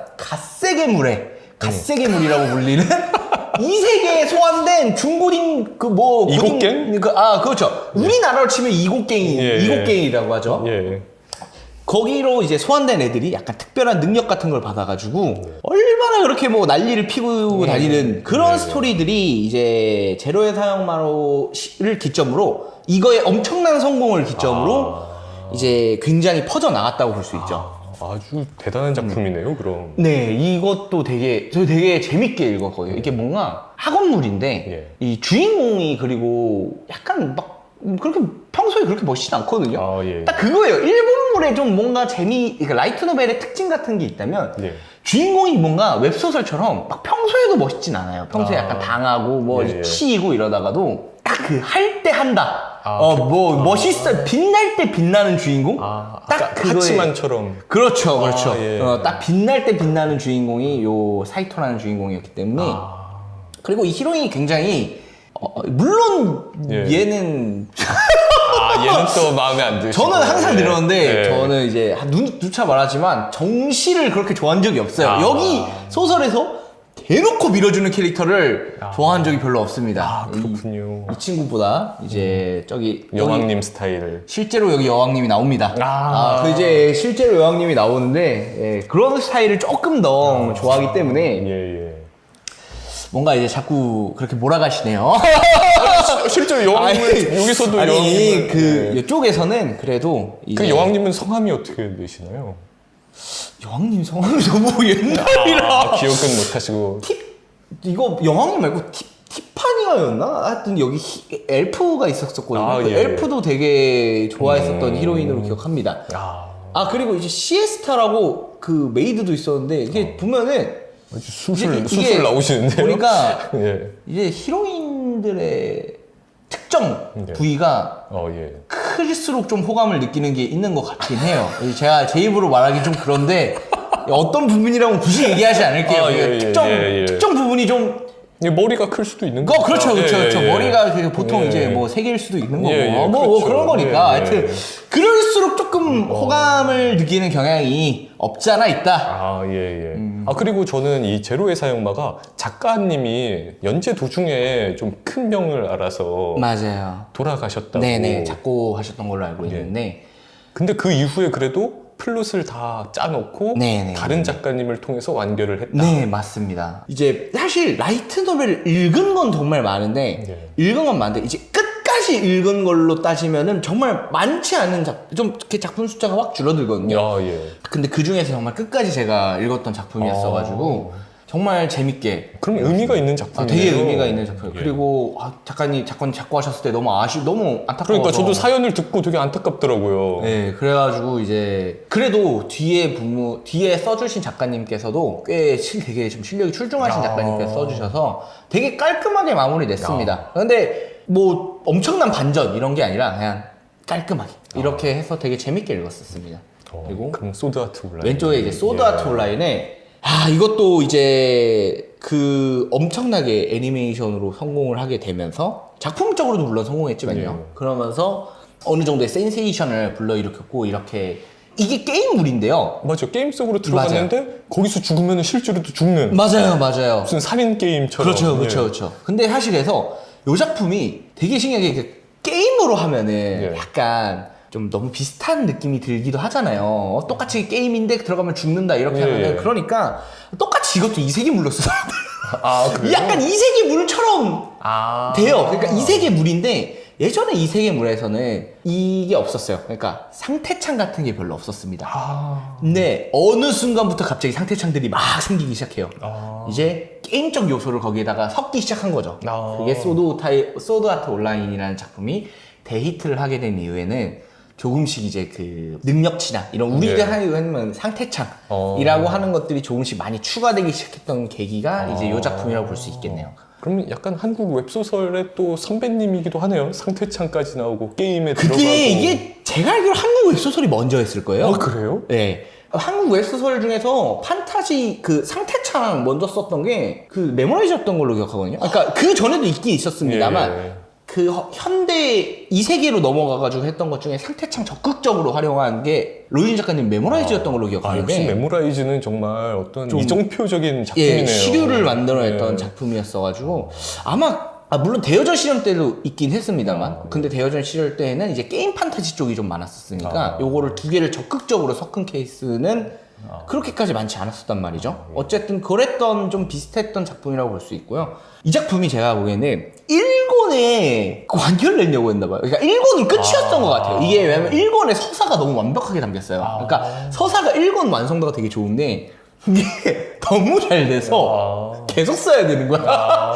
갓세괴물이라고 불리는 이 세계에 소환된 중고딩 이곡갱? 그렇죠. 우리나라로 치면 이곡갱이라고 하죠. 예. 거기로 이제 소환된 애들이 약간 특별한 능력 같은 걸 받아가지고 얼마나 그렇게 뭐 난리를 피고 다니는 그런 스토리들이 이제 제로의 사형마를 기점으로 이거의 엄청난 성공을 기점으로 이제 굉장히 퍼져 나갔다고 볼 수 있죠. 아주 대단한 작품이네요, 그럼. 네, 이것도 저 되게 재밌게 읽었거든요. 이게 뭔가 학원물인데 이 주인공이 그리고 약간 막 그렇게 평소에 그렇게 멋있지 않거든요. 딱 그거예요. 일본물에 좀 뭔가 그러니까 라이트 노벨의 특징 같은 게 있다면 주인공이 뭔가 웹소설처럼 막 평소에도 멋있진 않아요. 평소에 약간 당하고 치이고 이러다가도 딱 그 할 때 한다. 멋있어. 빛날 때 빛나는 주인공? 딱 하치만처럼. 그렇죠. 딱 빛날 때 빛나는 주인공이 요 사이토라는 주인공이었기 때문에. 그리고 이 히로인이 굉장히 물론 얘는 얘는 또 마음에 안 드시고. 저는 항상 들었는데 저는 이제 누차 말하지만 정시를 그렇게 좋아한 적이 없어요. 여기 소설에서 대놓고 밀어주는 캐릭터를 좋아한 적이 별로 없습니다. 그렇군요. 이 친구보다 이제 여왕님 스타일을. 실제로 여기 여왕님이 나옵니다. 이제 실제로 여왕님이 나오는데 그런 스타일을 조금 더 좋아하기 때문에 뭔가 이제 자꾸 그렇게 몰아가시네요. 실제로 여왕님을 여기서도 여왕님을 이쪽에서는 그래도 그 여왕님은 성함이 어떻게 되시나요? 여왕님 성함이 너무 옛날이라 기억은 못하시고. 이거 여왕님 말고 티파니아였나? 하여튼 여기 엘프가 있었거든요. 그 엘프도 되게 좋아했었던 히로인으로 기억합니다. 그리고 이제 시에스타라고 그 메이드도 있었는데 이게 보면은 수술 나오시는데요? 보니까 이제 히로인들의 특정 부위가 클수록 좀 호감을 느끼는 게 있는 것 같긴 해요. 제가 제 입으로 말하기 좀 그런데 어떤 부분이라고 굳이 얘기하지 않을게요. 특정 부분이 좀 머리가 클 수도 있는 거죠. 그렇죠, 그렇죠, 예, 그렇죠. 예. 머리가 보통 예. 이제 뭐 3개일 수도 있는 거고, 예, 예, 뭐 그렇죠. 그런 거니까. 예, 하여튼, 예. 그럴수록 조금 호감을 느끼는 경향이 없지 않아 있다. 아, 예, 예. 아, 그리고 저는 이 제로의 사형마가 작가님이 연재 도중에 좀 큰 병을 앓아서 맞아요. 돌아가셨다고. 네네, 작고하셨던 걸로 알고 있는데. 근데 그 이후에 그래도 플롯을 다 짜놓고 네네. 다른 작가님을 통해서 완결을 했다. 네, 맞습니다. 이제 사실 라이트 노벨을 읽은 건 정말 많은데, 읽은 건 많은데, 이제 끝까지 읽은 걸로 따지면은 정말 많지 않은 좀 이렇게 작품 숫자가 확 줄어들거든요. 야, 예. 근데 그 중에서 정말 끝까지 제가 읽었던 작품이었어가지고, 정말 재밌게. 그럼 의미가 있는 작품이에요. 되게 의미가 있는 작품. 예. 그리고 작가님 작고하셨을 때 너무 너무 안타까워서. 그러니까 저도 사연을 듣고 되게 안타깝더라고요. 네, 그래가지고 이제 그래도 뒤에 써주신 작가님께서도 꽤 되게 좀 실력이 출중하신 작가님께서 써주셔서 되게 깔끔하게 마무리됐습니다. 근데 뭐 엄청난 반전 이런 게 아니라 그냥 깔끔하게 이렇게 해서 되게 재밌게 읽었었습니다. 그리고 그럼 소드 아트 온라인. 왼쪽에 이제 소드 아트 온라인에 이것도 이제 그 엄청나게 애니메이션으로 성공을 하게 되면서 작품적으로도 물론 성공했지만요. 그러면서 어느 정도의 센세이션을 불러일으켰고 이렇게 이게 게임물인데요. 맞아, 게임 속으로 들어갔는데 거기서 죽으면 실제로도 죽는. 맞아요. 무슨 살인 게임처럼. 그렇죠. 근데 사실 그래서 이 작품이 되게 신기하게 게임으로 하면은 약간 좀 너무 비슷한 느낌이 들기도 하잖아요. 똑같이 게임인데 들어가면 죽는다 이렇게 하면은 그러니까 똑같이 이것도 이세계물로 써요. 그래요? 약간 이세계물처럼 돼요. 그러니까 이세계물인데 예전에 이세계물에서는 이게 없었어요. 그러니까 상태창 같은 게 별로 없었습니다. 근데 어느 순간부터 갑자기 상태창들이 막 생기기 시작해요. 이제 게임적 요소를 거기에다가 섞기 시작한 거죠. 그게 소드 아트 온라인이라는 작품이 대히트를 하게 된 이유에는 조금씩 이제 그 능력치나 이런 우리가 하는 상태창이라고 하는 것들이 조금씩 많이 추가되기 시작했던 계기가 이제 이 작품이라고 볼 수 있겠네요. 그러면 약간 한국 웹소설의 또 선배님이기도 하네요. 상태창까지 나오고 게임에 들어가고. 이게 제가 알기로 한국 웹소설이 먼저 했을 거예요. 그래요? 네. 한국 웹소설 중에서 판타지 그 상태창 먼저 썼던 게 그 메모라이즈였던 걸로 기억하거든요. 그러니까 그 전에도 있긴 있었습니다만 그 현대 이 세계로 넘어가가지고 했던 것 중에 상태창 적극적으로 활용한 게 로이진 작가님 메모라이즈였던 걸로 기억하는데 역시 메모라이즈는 정말 어떤 이정표적인 작품이네요. 시류를 만들어냈던 작품이었어가지고 아마 물론 대여전 시절 때도 있긴 했습니다만 근데 대여전 시절 때에는 이제 게임 판타지 쪽이 좀 많았었으니까 요거를 두 개를 적극적으로 섞은 케이스는 그렇게까지 많지 않았었단 말이죠. 어쨌든 그랬던 좀 비슷했던 작품이라고 볼 수 있고요. 이 작품이 제가 보기에는 1권에 완결을 내려고 했나봐요. 그러니까 1권은 끝이었던 것 같아요. 이게 왜냐면 1권에 서사가 너무 완벽하게 담겼어요. 그러니까 서사가 1권 완성도가 되게 좋은데 이게 너무 잘 돼서 계속 써야 되는 거야.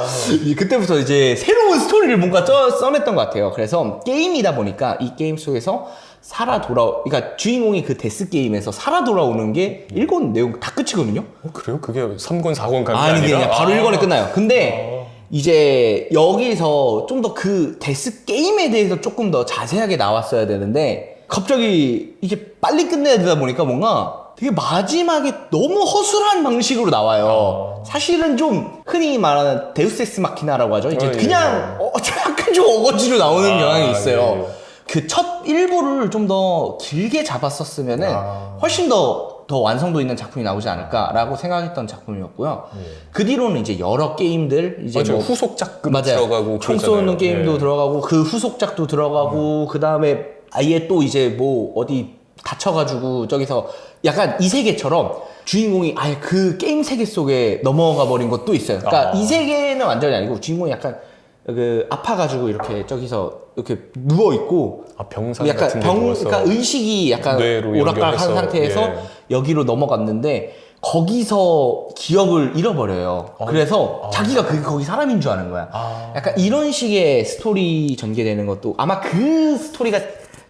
그때부터 이제 새로운 스토리를 뭔가 써냈던 것 같아요. 그래서 게임이다 보니까 이 게임 속에서 그러니까 주인공이 그 데스 게임에서 살아 돌아오는 게 1권 내용 다 끝이거든요. 그래요? 그게 3권, 4권 간 게 아니, 아니라? 그냥 바로 1권에 끝나요. 근데 이제 여기서 좀 더 그 데스 게임에 대해서 조금 더 자세하게 나왔어야 되는데 갑자기 이게 빨리 끝내야 되다 보니까 뭔가 되게 마지막에 너무 허술한 방식으로 나와요. 사실은 좀 흔히 말하는 데우스 엑스 마키나라고 하죠. 이제 그냥 약간 좀 어거지로 나오는 경향이 있어요. 그 첫 일부를 좀 더 길게 잡았었으면은 훨씬 더 완성도 있는 작품이 나오지 않을까라고 생각했던 작품이었고요. 그 뒤로는 이제 여러 게임들 이제 맞아요. 후속작도 맞아요. 들어가고 총 쏘는 게임도 들어가고 그 후속작도 들어가고 그 다음에 아예 또 이제 뭐 어디 다쳐가지고 저기서 약간 이 세계처럼 주인공이 아예 그 게임 세계 속에 넘어가 버린 것도 있어요. 그러니까 이 세계는 완전히 아니고 주인공이 약간 그 아파가지고 이렇게 저기서 이렇게 누워 있고 병상 약간 같은 데 누워서 그러니까 의식이 약간 뇌로 오락가락한 연결해서, 상태에서 여기로 넘어갔는데 거기서 기억을 잃어버려요. 그래서 자기가 거기 사람인 줄 아는 거야. 약간 이런 식의 스토리 전개되는 것도 아마 그 스토리가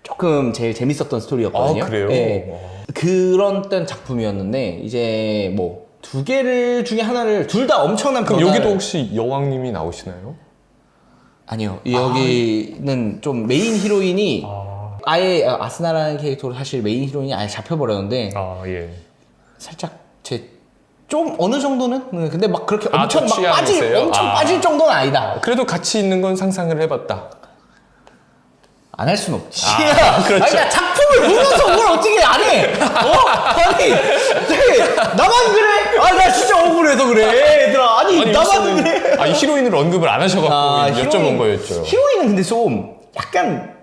조금 제일 재밌었던 스토리였거든요. 그래요? 네. 그런 작품이었는데 이제 뭐 두 개를 중에 하나를 둘 다 엄청난 그럼 여기도 혹시 여왕님이 나오시나요? 아니요. 여기는 좀 메인 히로인이 아예 아스나라는 캐릭터로 사실 메인 히로인이 아예 잡혀버렸는데 예. 살짝 제 좀 어느 정도는 근데 막 그렇게 엄청 또 막 취향이세요? 엄청 빠질 정도는 아니다. 그래도 같이 있는 건 상상을 해봤다. 안 할 순 없지. 그렇죠. 아니, 나 작품을 보면서 그걸 어떻게 안 해? 아니, 나만 그래? 아, 나 진짜 억울해서 그래, 얘들아. 아니 나만 그래? 이 히로인을 언급을 안 하셔갖고 여쭤본 거였죠. 히로인은 근데 좀 약간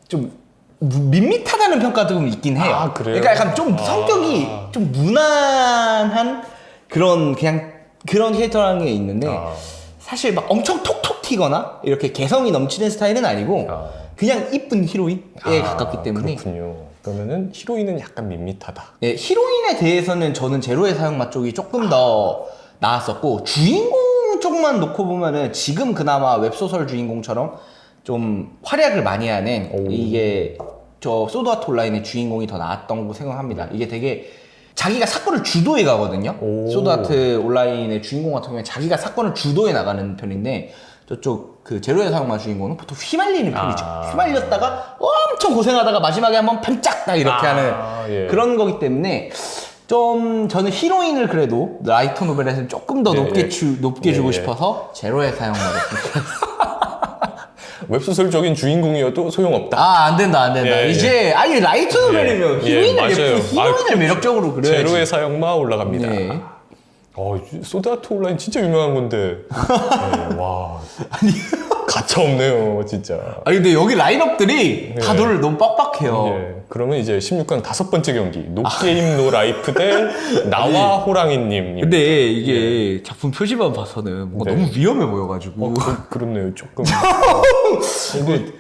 좀 밋밋하다는 평가도 좀 있긴 해요. 아, 그래요? 그러니까 약간 좀 성격이 좀 무난한 그런 캐릭터라는 게 있는데 사실 막 엄청 톡톡 튀거나 이렇게 개성이 넘치는 스타일은 아니고 그냥 이쁜 히로인에 가깝기 때문에. 그렇군요. 그러면은 히로인은 약간 밋밋하다. 네, 히로인에 대해서는 저는 제로의 사용맛 쪽이 조금 더 나았었고 주인공 쪽만 놓고 보면은 지금 그나마 웹소설 주인공처럼 좀 활약을 많이 하는 이게 저 소드아트 온라인의 주인공이 더 나았던 거 생각합니다. 이게 되게 자기가 사건을 주도해 가거든요. 소드아트 온라인의 주인공 같은 경우에 자기가 사건을 주도해 나가는 편인데 저쪽 그 제로의 사용마 주인공은 보통 휘말리는 편이죠. 휘말렸다가 엄청 고생하다가 마지막에 한번 반짝 딱 이렇게 하는 그런 거기 때문에 좀 저는 히로인을 그래도 라이터 노벨에서는 조금 더 높게 주고 싶어서 제로의 사용마를 웹소설적인 주인공이어도 소용없다. 안 된다. 이제 아니 라이트 노벨이면 히로인을 매력적으로 그래야지. 제로의 사용마 올라갑니다. 네. 소드아트 온라인 진짜 유명한 건데. 와. 가차 없네요, 진짜. 근데 여기 라인업들이 다들 너무 빡빡해요. 그러면 이제 16강 5번째 경기. 노게임 노라이프 대 나와 호랑이님. 근데 이게 작품 표지만 봐서는 뭔가 너무 위험해 보여가지고. 그렇네요, 조금.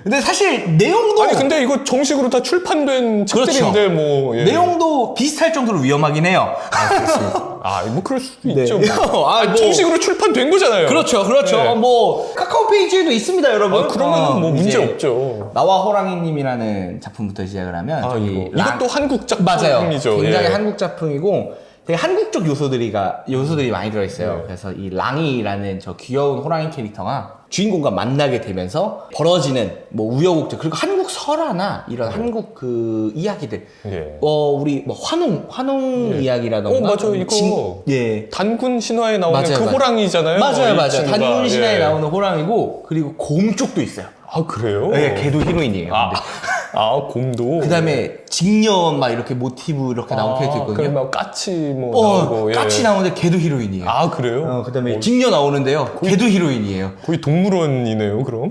근데 사실 내용도. 근데 이거 정식으로 다 출판된 책들인데 뭐. 내용도 비슷할 정도로 위험하긴 해요. 그렇습니다. 뭐 그럴 수도 있죠. 뭐. 정식으로 출판된 거잖아요. 그렇죠. 뭐 카카오 페이지에도 있습니다, 여러분. 그러면 뭐 문제 없죠. 나와 호랑이님이라는 작품부터 시작을 하면 이것도 한국 작품이죠. 맞아요. 굉장히 한국 작품이고 되게 한국적 요소들이 많이 들어있어요. 그래서 이 랑이라는 저 귀여운 호랑이 캐릭터가 주인공과 만나게 되면서 벌어지는 뭐 우여곡절 그리고 한국 설화나 이런 한국 그 이야기들 우리 뭐 환웅 이야기라던가 맞아 이거 단군 신화에 나오는 맞아요. 호랑이잖아요. 맞아요. 단군 신화에 나오는 호랑이고 그리고 곰 쪽도 있어요. 그래요? 네, 걔도 히로인이에요. 곰도. 그 다음에 직년 막 이렇게 모티브 이렇게 나온 캐릭터 있거든요. 그럼 막 까치 나오고. 까치 나오는데 걔도 히로인이에요. 그래요? 그 다음에 직년 나오는데요. 걔도 히로인이에요. 거의 동물원이네요, 그럼.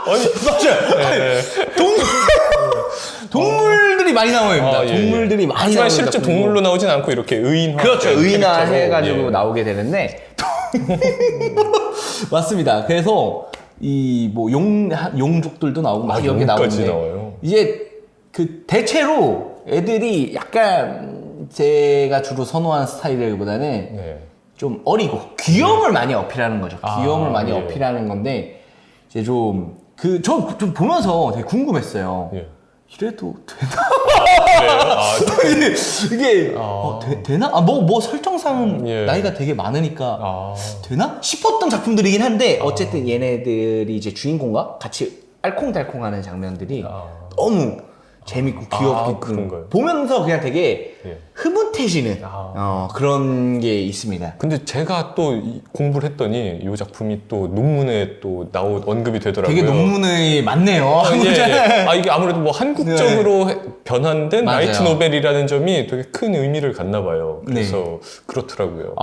맞아요. 동물들이 많이 나옵니다. 동물들이 많이 나옵니다. 실제 동물로 나오진 않고 이렇게 의인화. 그렇죠. 의인화 해가지고 나오게 되는데. 맞습니다. 그래서 이 뭐 용족들도 나오고 막 이렇게 나오는데 나와요. 이제 그 대체로 애들이 약간 제가 주로 선호하는 스타일보다는 좀 어리고 귀여움을 많이 어필하는 거죠. 귀여움을 많이 어필하는 건데 이제 전 좀 보면서 되게 궁금했어요. 이래도 되나? 이게 되나? 뭐 설정상은 나이가 되게 많으니까 되나? 싶었던 작품들이긴 한데 어쨌든 얘네들이 이제 주인공과 같이 알콩달콩하는 장면들이 너무 재밌고 귀엽고 보면서 그냥 되게 흐뭇해지는 그런 게 있습니다. 근데 제가 또 공부를 했더니 이 작품이 또 논문에 또 언급이 되더라고요. 되게 논문이 많네요. 이게 아무래도 뭐 한국적으로 변환된 라이트 노벨이라는 점이 되게 큰 의미를 갖나 봐요. 그래서 그렇더라고요.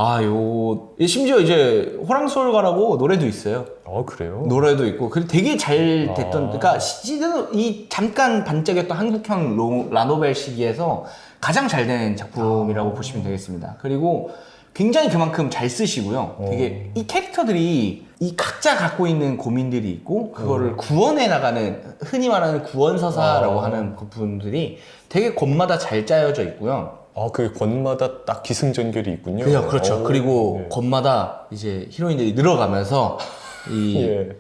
심지어 이제 호랑솔가라고 노래도 있어요. 그래요? 노래도 있고 되게 잘 됐던 그러니까 시즌 이 잠깐 반짝였던 한국형 라노벨 시기에서 가장 잘 된 작품이라고 보시면 되겠습니다. 그리고 굉장히 그만큼 잘 쓰시고요. 되게 이 캐릭터들이 이 각자 갖고 있는 고민들이 있고 그거를 구원해 나가는 흔히 말하는 구원서사라고 하는 부분들이 되게 권마다 잘 짜여져 있고요. 그 권마다 딱 기승전결이 있군요. 그렇죠. 그리고 권마다 이제 히로인들이 늘어가면서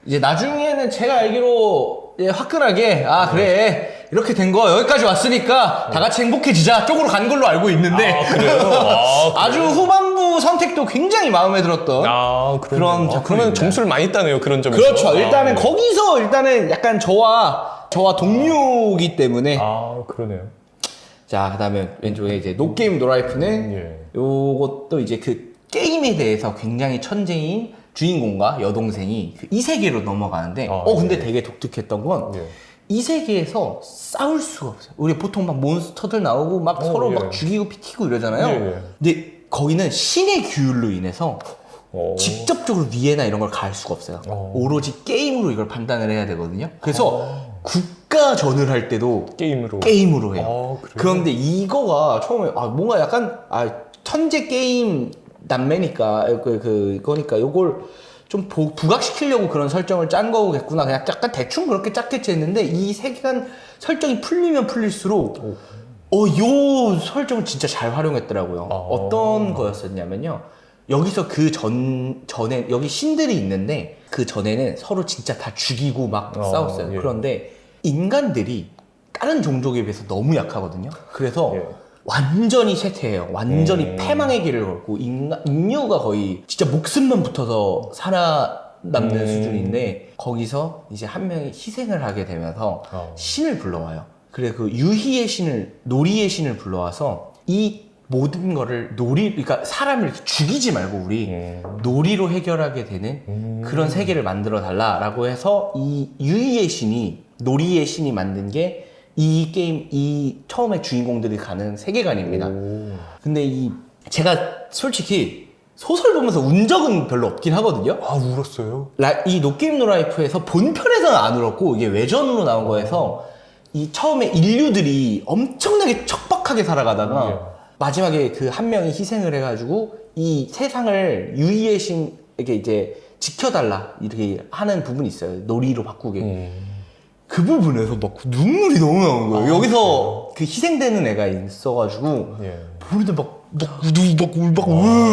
이제 나중에는 제가 알기로 화끈하게 그래 이렇게 된 거 여기까지 왔으니까 다 같이 행복해지자 쪽으로 간 걸로 알고 있는데 그래요? 아주 후반부 선택도 굉장히 마음에 들었던 그런 작품입니다. 그러면 점수를 많이 따네요, 그런 점에서. 그렇죠. 일단은 거기서 약간 저와 동료이기 때문에 그러네요. 자, 그다음에 왼쪽에 이제 노게임 노라이프는 예. 요것도 이제 그 게임에 대해서 굉장히 천재인 주인공과 여동생이 그 이 세계로 넘어가는데 근데 되게 독특했던 건 이 세계에서 싸울 수가 없어요. 우리 보통 막 몬스터들 나오고 막 서로 막 죽이고 피튀고 이러잖아요. 근데 거기는 신의 규율로 인해서 직접적으로 위에나 이런 걸 가할 수가 없어요. 오로지 게임으로 이걸 판단을 해야 되거든요. 그래서 국가전을 할 때도 게임으로 해요. 그런데 이거가 처음에 뭔가 약간 천재 게임 남매니까 그거니까 요걸 좀 부각시키려고 그런 설정을 짠 거겠구나. 그냥 약간 대충 그렇게 짰겠지 했는데 이 세계관 설정이 풀리면 풀릴수록 요 설정을 진짜 잘 활용했더라고요. 어떤 거였었냐면요. 여기서 그 전에 여기 신들이 있는데 그 전에는 서로 진짜 다 죽이고 막 싸웠어요. 그런데 인간들이 다른 종족에 비해서 너무 약하거든요. 그래서 완전히 쇠퇴해요. 완전히 패망의 길을 걷고 인류가 거의 진짜 목숨만 붙어서 살아남는 수준인데 거기서 이제 한 명이 희생을 하게 되면서 신을 불러와요. 그래 그 유희의 신을 놀이의 신을 불러와서 이 모든 거를 그러니까 사람을 이렇게 죽이지 말고 우리 놀이로 해결하게 되는 그런 세계를 만들어 달라라고 해서 이 유희의 신이 놀이의 신이 만든 게 이 게임 처음에 주인공들이 가는 세계관입니다. 근데 제가 솔직히 소설 보면서 운 적은 별로 없긴 하거든요. 울었어요? 이 노게임 노라이프에서 본편에서는 안 울었고 이게 외전으로 나온 거에서 이 처음에 인류들이 엄청나게 척박하게 살아가다가 마지막에 그 한 명이 희생을 해가지고 이 세상을 유희의 신에게 이제 지켜달라 이렇게 하는 부분이 있어요. 놀이로 바꾸게. 그 부분에서 막 눈물이 너무 나오는 거예요. 여기서 그 희생되는 애가 있어가지고 보는데 막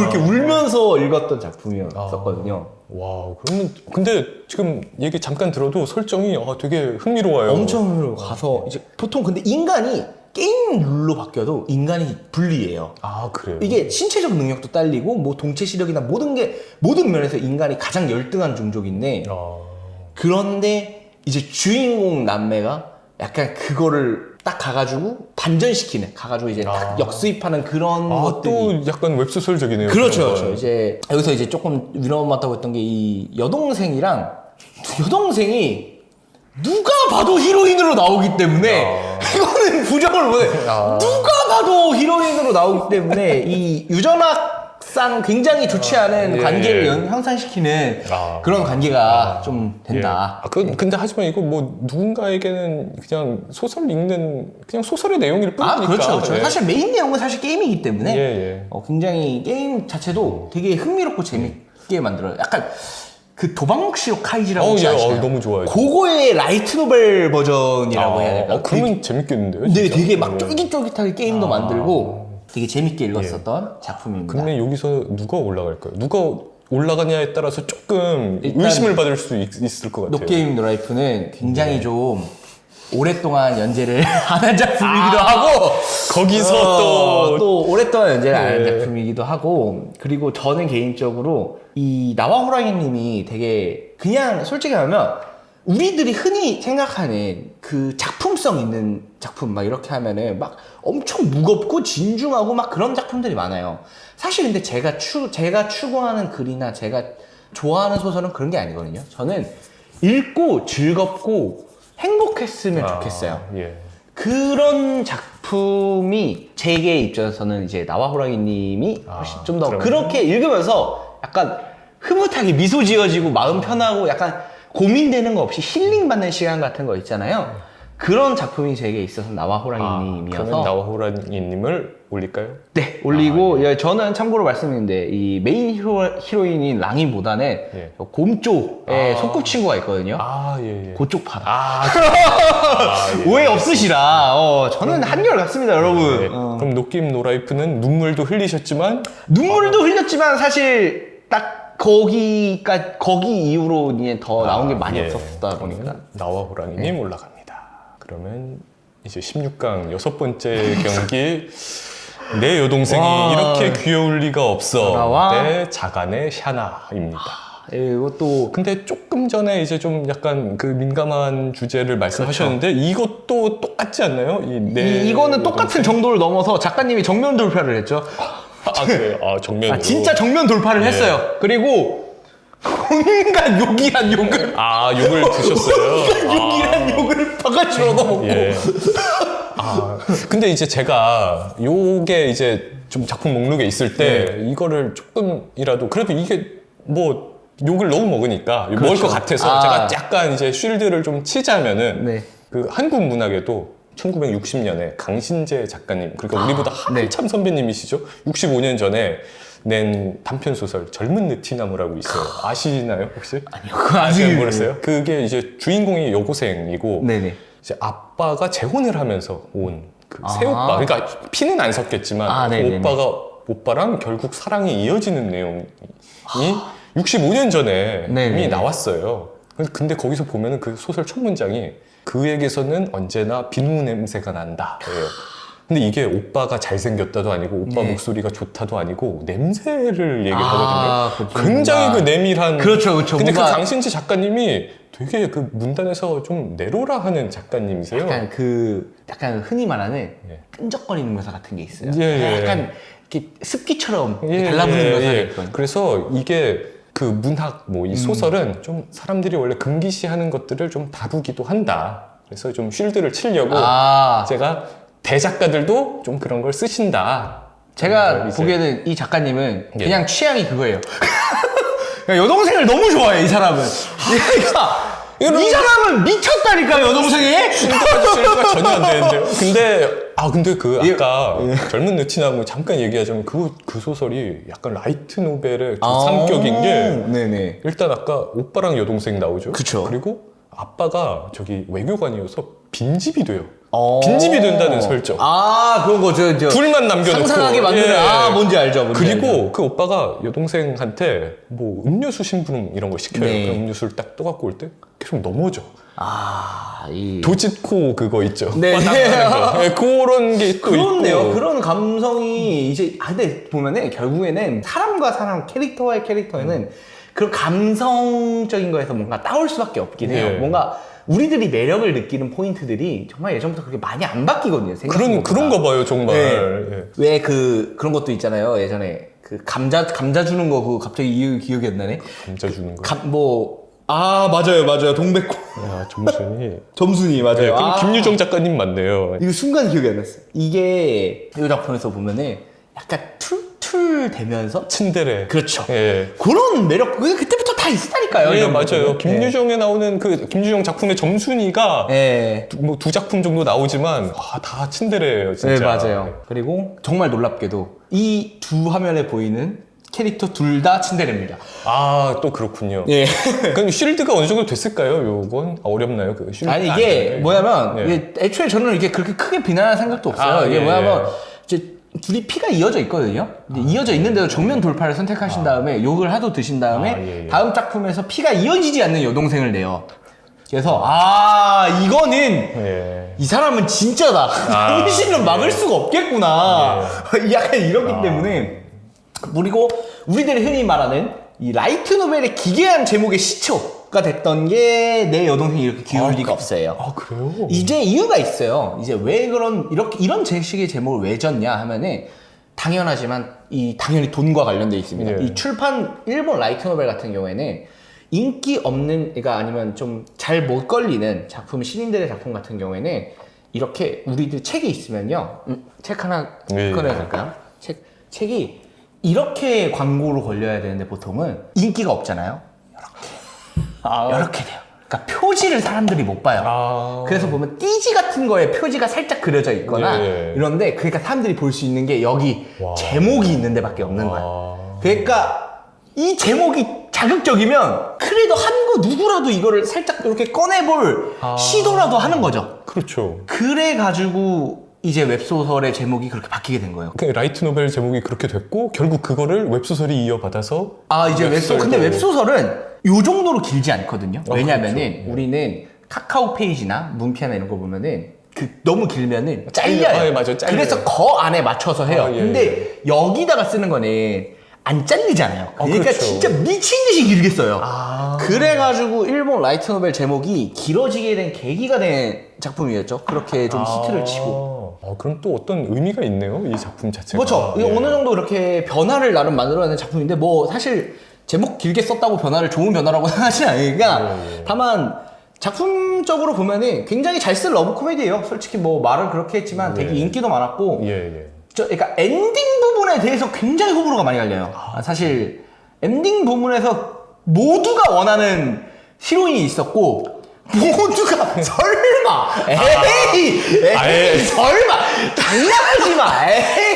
이렇게 울면서 읽었던 작품이었거든요. 와, 그러면 근데 지금 얘기 잠깐 들어도 설정이 되게 흥미로워요. 엄청 흥미로워. 가서 이제 보통 근데 인간이 게임 룰로 바뀌어도 인간이 불리해요. 그래요? 이게 신체적 능력도 딸리고 뭐 동체 시력이나 모든 면에서 인간이 가장 열등한 종족인데 그런데 이제 주인공 남매가 약간 그거를 딱 가가지고 반전시키는 가가지고 이제 딱 역수입하는 그런 것들이 또 약간 웹소설적이네요. 그렇죠. 이제 여기서 이제 조금 위험하다고 했던 게 이 여동생이 누가 봐도 히로인으로 나오기 때문에 이거는 부정을 못해. 누가 봐도 히로인으로 나오기 때문에 이 유전학상 굉장히 좋지 않은 관계를 형성시키는 그런 관계가 좀 된다. 근데 하지만 이거 뭐 누군가에게는 그냥 소설 읽는 그냥 소설의 내용일 뿐이니까. 그렇죠. 사실 메인 내용은 사실 게임이기 때문에 굉장히 게임 자체도 되게 흥미롭고 재밌게 만들어요. 약간 그 도박묵시록 카이지라고 혹시 아시나요? 너무 좋아요. 그거의 라이트 노벨 버전이라고 해야 될까? 그러면 재밌겠는데요? 네, 되게 막 쫄깃쫄깃하게 게임도 만들고 되게 재밌게 읽었었던 작품입니다. 근데 여기서 누가 올라갈까요? 누가 올라가냐에 따라서 조금 의심을 받을 수 있을 것 같아요. 노게임 노라이프는 굉장히 좀 오랫동안 연재를 안 한 작품이기도 하고 거기서 또 오랫동안 연재를 안 한 작품이기도 하고 그리고 저는 개인적으로 이 나와 호랑이님이 되게 그냥 솔직히 하면 우리들이 흔히 생각하는 그 작품성 있는 작품 막 이렇게 하면은 막 엄청 무겁고 진중하고 막 그런 작품들이 많아요. 사실 근데 제가 추구하는 글이나 제가 좋아하는 소설은 그런 게 아니거든요. 저는 읽고 즐겁고 행복했으면 좋겠어요. 그런 작품이 제게 입장에서는 이제 나와 호랑이님이 훨씬 좀 더 그렇게 읽으면서 약간 흐뭇하게 미소 지어지고 마음 편하고 약간 고민되는 거 없이 힐링 받는 시간 같은 거 있잖아요. 그런 작품이 제게 있어서 나와 호랑이님이어서 그러면 나와 호랑이님을 올릴까요? 네, 올리고 저는 참고로 말씀드리는데 이 메인 히로인인 랑이보다는 곰 쪽에 소꿉친구가 있거든요. 그쪽 봐라. 오해 없으시라. 저는 한결같습니다, 여러분. 그럼 노게임 노라이프는 눈물도 흘리셨지만 사실 딱 거기 이후로 더 나온 게 많이 없었다 보니까 나와 호랑이님 올라갑니다. 그러면 이제 16강 6번째 경기 내 여동생이 이렇게 귀여울 리가 없어 내 자간의 샤나입니다. 이것도 근데 조금 전에 이제 좀 약간 그 민감한 주제를 말씀하셨는데 이것도 똑같지 않나요? 이거는 똑같은 정도를 넘어서 작가님이 정면 돌파를 했죠. 아 그래요? 아 정면으로. 진짜 정면 돌파를 했어요. 그리고 온갖 욕이란 욕을 욕을 드셨어요? 욕이란 욕을 바가지 얻어먹고. 근데 이제 제가 요게 이제 좀 작품 목록에 있을 때 이거를 조금이라도 그래도 이게 뭐 욕을 너무 먹으니까 먹을 것 같아서 제가 약간 이제 쉴드를 좀 치자면은 그 한국 문학에도 1960년에 강신재 작가님, 그러니까 우리보다 한참 선배님이시죠? 65년 전에 낸 단편소설 젊은 느티나무라고 있어요. 아시나요 혹시? 아니요, 그거 아직 모르겠어요. 그게 이제 주인공이 여고생이고 이제 아빠가 재혼을 하면서 온 그 새오빠, 그러니까 피는 안 섞였지만 그 오빠랑 결국 사랑이 이어지는 내용이 65년 전에 이미 나왔어요. 근데 거기서 보면은 그 소설 첫 문장이 그에게서는 언제나 비누 냄새가 난다. 근데 이게 오빠가 잘생겼다도 아니고 오빠 목소리가 좋다도 아니고 냄새를 얘기하거든요. 굉장히 그 내밀한. 그렇죠. 근데 그 강신지 작가님이 되게 그 문단에서 좀 내로라 하는 작가님이세요. 약간 흔히 말하는 끈적거리는 묘사 같은 게 있어요. 약간 이렇게 습기처럼 예, 달라붙는 묘사가 있거든요. 그래서 이게 그 문학 뭐 이 소설은 좀 사람들이 원래 금기시하는 것들을 좀 다루기도 한다. 그래서 좀 쉴드를 치려고 제가 대작가들도 좀 그런 걸 쓰신다. 제가 보기에는 이 작가님은 그냥 취향이 그거예요. 여동생을 너무 좋아해, 이 사람은. 이 사람은 미쳤다니까요, 여동생이? 쉴드가 전혀 안 되는데요. 근데 그 아까 젊은 느티나무 잠깐 얘기하자면 그 소설이 약간 라이트 노벨의 성격인 게 일단 아까 오빠랑 여동생 나오죠. 그쵸. 그리고 아빠가 저기 외교관이어서 빈집이 돼요. 빈집이 된다는 설정. 그런 거죠. 둘만 남겨놓고. 상상하게 만드는, 뭔지 알죠. 그리고 그 오빠가 여동생한테 뭐 음료수 심부름 이런 거 시켜요. 그 음료수를 딱 떠갖고 올 때 계속 넘어져. 도짓코 그거 있죠. 그런 게 또 그렇네요. 있고. 그런 감성이 이제 근데 보면은 결국에는 사람과 사람, 캐릭터와의 캐릭터에는 그런 감성적인 거에서 뭔가 따올 수밖에 없긴 해요. 뭔가 우리들이 매력을 느끼는 포인트들이 정말 예전부터 그렇게 많이 안 바뀌거든요. 그런가 봐요, 정말. 왜 그런 것도 있잖아요. 예전에 그 감자 주는 거 그거 갑자기 기억이 안 나네. 감자 주는 거. 맞아요. 동백꽃. 점순이 맞아요. 그럼 김유정 작가님 맞네요. 이거 순간 기억이 안 났어요. 이게 이 작품에서 보면은 약간 툴툴대면서 츤데레. 그렇죠. 그런 매력 그때부터 다 있었다니까요. 맞아요. 김유정에 나오는 그 김유정 작품의 점순이가 뭐 두 작품 정도 나오지만 다 츤데레예요, 진짜. 맞아요. 그리고 정말 놀랍게도 이 두 화면에 보이는 캐릭터 둘 다 츤데레입니다. 또 그렇군요. 그럼 쉴드가 어느 정도 됐을까요? 요건 어렵나요? 그 쉴드. 이게 뭐냐면 이게 애초에 저는 이게 그렇게 크게 비난할 생각도 없어요. 이게 뭐냐면 이제 둘이 피가 이어져 있거든요. 이어져 있는데도 정면 돌파를 선택하신 다음에 욕을 하도 드신 다음에 다음 작품에서 피가 이어지지 않는 여동생을 내요. 그래서 이거는 이 사람은 진짜다. 당신은 막을 수가 없겠구나. 약간 이렇기 때문에. 그리고 우리들이 흔히 말하는 이 라이트 노벨의 기괴한 제목의 시초가 됐던 게 내 여동생이 이렇게 기울 리가 없어요. 그래요? 이제 이유가 있어요. 이제 왜 이런 식의 제목을 왜 졌냐 하면은 당연하지만 당연히 돈과 관련돼 있습니다. 이 일본 라이트 노벨 같은 경우에는 인기 없는, 그러니까 아니면 좀 잘 못 걸리는 작품, 신인들의 작품 같은 경우에는 이렇게 우리들 책이 있으면요. 책 하나 꺼내볼까요? 책이 이렇게 광고로 걸려야 되는데 보통은 인기가 없잖아요. 이렇게 돼요. 그러니까 표지를 사람들이 못 봐요. 그래서 보면 띠지 같은 거에 표지가 살짝 그려져 있거나 이런데 그러니까 사람들이 볼 수 있는 게 여기 제목이 있는 데밖에 없는 거야. 그러니까 이 제목이 자극적이면 그래도 누구라도 이거를 살짝 이렇게 꺼내볼 시도라도 하는 거죠. 그렇죠. 그래가지고 이제 웹소설의 제목이 그렇게 바뀌게 된 거예요. 라이트 노벨 제목이 그렇게 됐고 결국 그거를 웹소설이 이어받아서 이제 근데 웹소설은 요 정도로 길지 않거든요. 왜냐면은 우리는 카카오 페이지나 문피나 이런 거 보면은 너무 길면은 잘려요. 맞아요. 그래서 거 안에 맞춰서 해요. 근데 여기다가 쓰는 거는 안 잘리잖아요. 그러니까 그렇죠. 진짜 미친 듯이 길게 써요. 아. 그래가지고 일본 라이트 노벨 제목이 길어지게 된 계기가 된 작품이었죠. 그렇게 좀 히트를 치고. 그럼 또 어떤 의미가 있네요, 이 작품 자체가. 그렇죠. 이게 어느 정도 이렇게 변화를 나름 만들어내는 작품인데 뭐 사실 제목 길게 썼다고 변화를 좋은 변화라고 생각하진 않으니까 다만 작품적으로 보면은 굉장히 잘 쓴 러브 코미디예요. 솔직히 뭐 말을 그렇게 했지만 되게 인기도 많았고 그러니까 엔딩 부분에 대해서 굉장히 호불호가 많이 갈려요. 사실 엔딩 부분에서 모두가 원하는 히로인이 있었고 모두가 설마 에이 설마 장난하지 마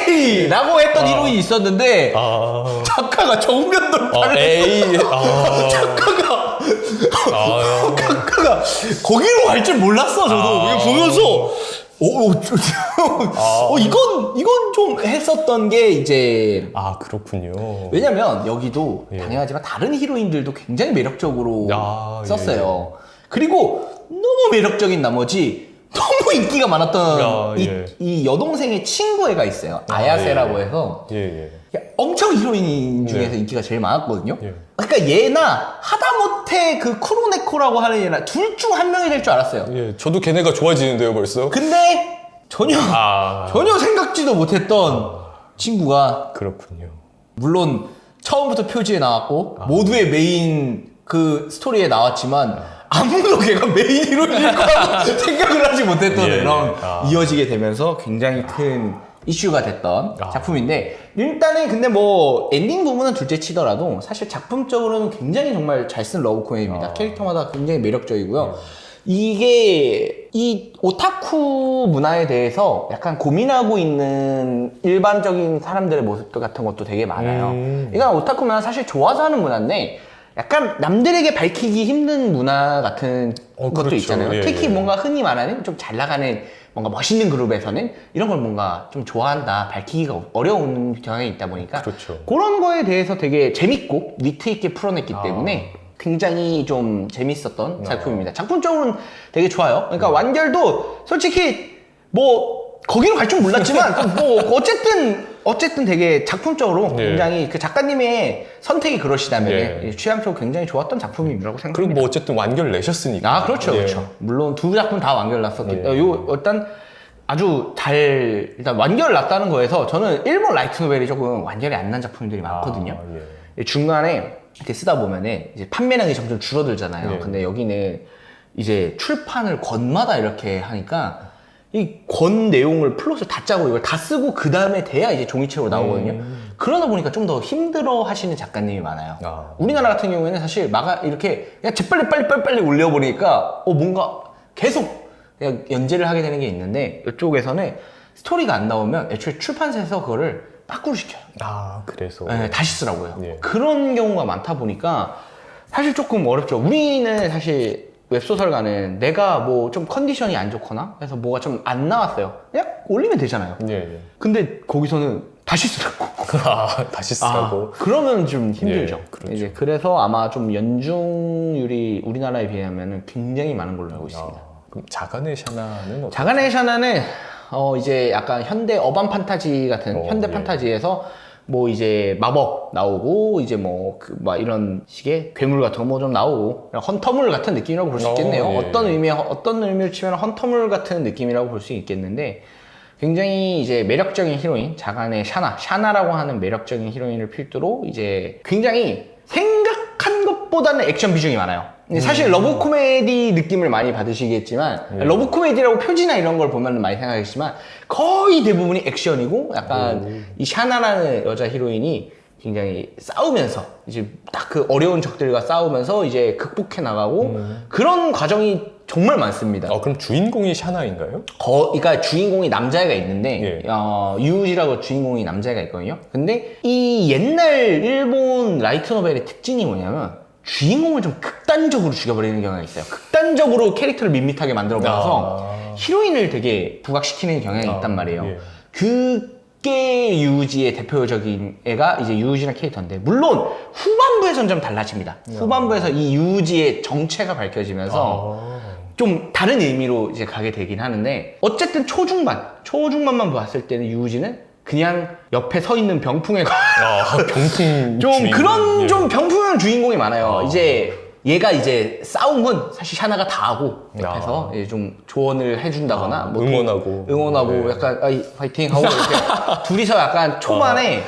에이 라고 했던 히로인이 있었는데 작가가 정면 돌파를 작가가 거기로 갈 줄 몰랐어. 저도 이거 보면서 이건 좀 했었던 게 이제 그렇군요. 왜냐면 여기도 당연하지만 다른 히로인들도 굉장히 매력적으로 썼어요. 그리고 너무 매력적인 나머지 너무 인기가 많았던 이 여동생의 친구 애가 있어요. 아야세라고 해서 엄청 히로인 중에서 인기가 제일 많았거든요. 그러니까 얘나 하다못해 그 쿠로네코라고 하는 얘나 둘 중 한 명이 될 줄 알았어요. 저도 걔네가 좋아지는데요 벌써. 근데 전혀 생각지도 못했던 친구가 그렇군요. 물론 처음부터 표지에 나왔고 모두의 메인 그 스토리에 나왔지만 아무도 걔가 메인 히로인일 거라고 생각을 하지 못했던 이런 이어지게 되면서 굉장히 큰 이슈가 됐던 작품인데 일단은 근데 뭐 엔딩 부분은 둘째 치더라도 사실 작품적으로는 굉장히 정말 잘 쓴 러브 코미디입니다. 캐릭터마다 굉장히 매력적이고요. 이게 이 오타쿠 문화에 대해서 약간 고민하고 있는 일반적인 사람들의 모습 같은 것도 되게 많아요. 이건 오타쿠 문화 사실 좋아서 하는 문화인데 약간 남들에게 밝히기 힘든 문화 같은 것도 있잖아요. 특히 뭔가 흔히 말하는 좀 잘 나가는 뭔가 멋있는 그룹에서는 이런 걸 뭔가 좀 좋아한다, 밝히기가 어려운 경향이 있다 보니까 그런 거에 대해서 되게 재밌고 위트 있게 풀어냈기 때문에 굉장히 좀 재밌었던 작품입니다. 작품적으로는 되게 좋아요. 그러니까 완결도 솔직히 뭐 거기로 갈 줄 몰랐지만 뭐 어쨌든 되게 작품적으로 굉장히 그 작가님의 선택이 그러시다면 취향적으로 굉장히 좋았던 작품이라고 생각합니다. 그리고 뭐 어쨌든 완결 내셨으니까. 그렇죠. 물론 두 작품 다 완결 났었기 때문에 일단 아주 잘 일단 완결 났다는 거에서 저는 일본 라이트 노벨이 조금 완결이 안 난 작품들이 많거든요. 중간에 이렇게 쓰다 보면은 이제 판매량이 점점 줄어들잖아요. 근데 여기는 이제 출판을 권마다 이렇게 하니까 이 권 내용을 플롯을 다 짜고 이걸 다 쓰고 그 다음에 돼야 이제 종이책으로 나오거든요. 그러다 보니까 좀 더 힘들어 하시는 작가님이 많아요. 우리나라 같은 경우에는 사실 이렇게 그냥 재빨리 빨리 올려보니까 뭔가 계속 그냥 연재를 하게 되는 게 있는데 이쪽에서는 스토리가 안 나오면 애초에 출판사에서 그거를 빠꾸를 시켜요. 그래서 다시 쓰라고요. 그런 경우가 많다 보니까 사실 조금 어렵죠. 우리는 사실 웹소설가는 내가 뭐 좀 컨디션이 안 좋거나 해서 뭐가 좀 안 나왔어요. 그냥 올리면 되잖아요. 근데 거기서는 다시 쓰라고. 다시 쓰라고. 그러면 좀 힘들죠. 이제 그래서 아마 좀 연중률이 우리나라에 비하면 굉장히 많은 걸로 알고 있습니다. 그럼 자가네 샤나는 자가네 샤나는 이제 약간 현대 어반 판타지 같은 현대 판타지에서 뭐 이제 마법 나오고 이제 막 이런 식의 괴물 같은 거 뭐 좀 나오고 헌터물 같은 느낌이라고 볼 수 있겠네요. 어떤 의미를 치면 헌터물 같은 느낌이라고 볼 수 있겠는데 굉장히 이제 매력적인 히로인 자간의 샤나라고 하는 매력적인 히로인을 필두로 이제 굉장히 생각한 것보다는 액션 비중이 많아요. 사실 러브 코미디 느낌을 많이 받으시겠지만 러브 코미디라고 표지나 이런 걸 보면 많이 생각하겠지만 거의 대부분이 액션이고 약간 이 샤나라는 여자 히로인이 굉장히 싸우면서 이제 딱 그 어려운 적들과 싸우면서 이제 극복해 나가고 그런 과정이 정말 많습니다. 그럼 주인공이 샤나인가요? 그러니까 주인공이 남자애가 있는데 유우지라고 주인공이 남자애가 있거든요. 근데 이 옛날 일본 라이트 노벨의 특징이 뭐냐면 주인공을 좀 극단적으로 죽여버리는 경향이 있어요. 극단적으로 캐릭터를 밋밋하게 만들어버려서 히로인을 되게 부각시키는 경향이 있단 말이에요. 그게 유우지의 대표적인 애가 이제 유우지라는 캐릭터인데 물론 후반부에서는 좀 달라집니다. 후반부에서 이 유우지의 정체가 밝혀지면서 좀 다른 의미로 이제 가게 되긴 하는데 어쨌든 초중반만 봤을 때는 유우지는 그냥 옆에 서 있는 병풍에 병풍 좀 주인공. 그런 예. 좀 병풍형 주인공이 많아요. 이제 얘가 이제 싸움은 사실 샤나가 다 하고 옆에서 이제 좀 조언을 해준다거나 뭐 응원하고 네. 약간 아이 파이팅 하고 이렇게 둘이서 약간 초반에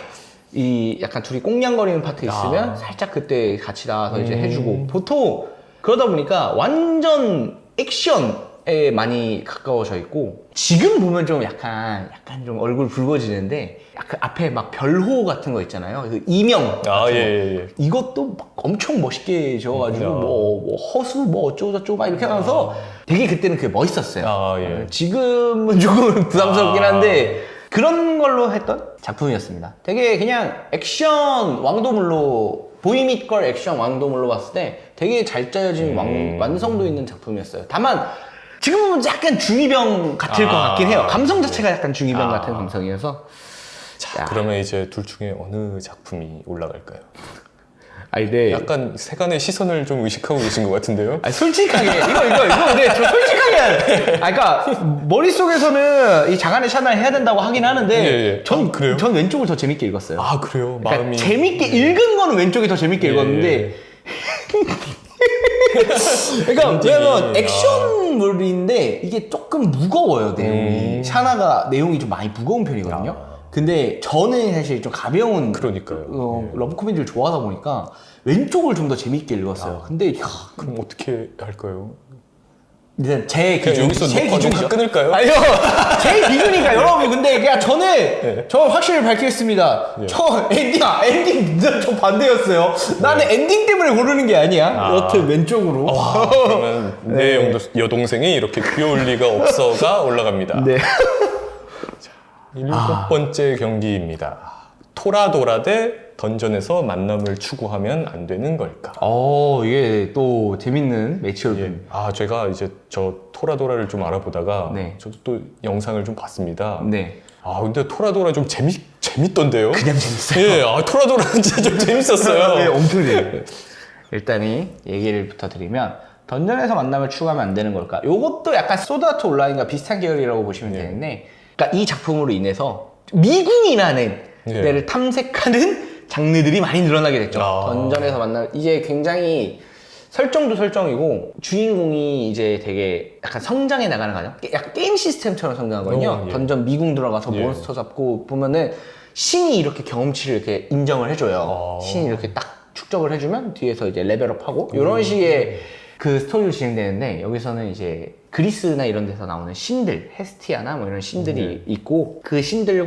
이 약간 둘이 꽁냥거리는 파트 있으면 살짝 그때 같이 나와서 이제 해주고 보통 그러다 보니까 완전 액션에 많이 가까워져 있고 지금 보면 좀 약간 좀 얼굴 붉어지는데 약간 앞에 막 별호 같은 거 있잖아요. 그 이명 같은 거. 예. 이것도 막 엄청 멋있게 지어가지고 뭐 허수 뭐 어쩌고저쩌고 막 이렇게 하면서 되게 그때는 그게 멋있었어요. 예. 지금은 조금 부담스럽긴 한데 그런 걸로 했던 작품이었습니다. 되게 그냥 액션 왕도물로 보이밋걸 액션 왕도물로 봤을 때 되게 잘 짜여진 완성도 있는 작품이었어요. 다만 지금 보면 약간 중이병 같을 것 같긴 해요. 감성 자체가 약간 중이병 같은 감성이어서. 자, 그러면 이제 둘 중에 어느 작품이 올라갈까요? 아니, 네. 약간 세간의 시선을 좀 의식하고 계신 것 같은데요? 아니, 솔직하게 이거 근데 저 솔직하게 그러니까 머릿속에서는 이 장안의 샤나를 해야 된다고 하긴 하는데 그래요? 전 왼쪽을 더 재밌게 읽었어요. 아, 그래요? 그러니까 마음이 재밌게 읽은 거는 왼쪽이 더 재밌게 읽었는데 그러니까 왜냐면 액션물인데 이게 조금 무거워요, 내용이. 샤나가 내용이 좀 많이 무거운 편이거든요. 근데 저는 사실 좀 가벼운 그러니까요. 러브 코미디를 좋아하다 보니까 왼쪽을 좀 더 재밌게 읽었어요. 근데 그럼 어떻게 할까요? 일단 제 기준, 여기서 제 녹화 기준이죠. 끊을까요? 아니요, 제 기준이니까 여러분. 근데 그냥 저는 저 확실히 밝히겠습니다. 저 엔딩 저 반대였어요. 나는 엔딩 때문에 고르는 게 아니야. 여튼 왼쪽으로. 그러면 내 여동생이 이렇게 귀여울 리가 없어가 올라갑니다. 네. 일곱 번째 경기입니다. 토라도라 대 던전에서 만남을 추구하면 안 되는 걸까? 이게 또 재밌는 매치업입니다. 제가 이제 저 토라도라를 좀 알아보다가 네. 저도 또 영상을 좀 봤습니다. 네. 근데 토라도라 좀 재밌던데요? 그냥 재밌어요. 토라도라 진짜 좀 재밌었어요. 네, 엄청 재밌어요. 일단 이 얘기를부터 드리면 던전에서 만남을 추구하면 안 되는 걸까? 요것도 약간 소드아트 온라인과 비슷한 계열이라고 보시면 되는데 그러니까 이 작품으로 인해서 미궁이라는 데를 탐색하는 장르들이 많이 늘어나게 됐죠. 던전에서 만나면 이게 굉장히 설정도 설정이고 주인공이 이제 되게 약간 성장해 나가는 과정, 약간 게임 시스템처럼 성장하거든요. 던전 미궁 들어가서 몬스터 잡고 보면은 신이 이렇게 경험치를 이렇게 인정을 해줘요. 신이 이렇게 딱 축적을 해주면 뒤에서 이제 레벨업하고 이런 식의 그 스토리로 진행되는데 여기서는 이제 그리스나 이런 데서 나오는 신들, 헤스티아나 뭐 이런 신들이 있고 그 신들이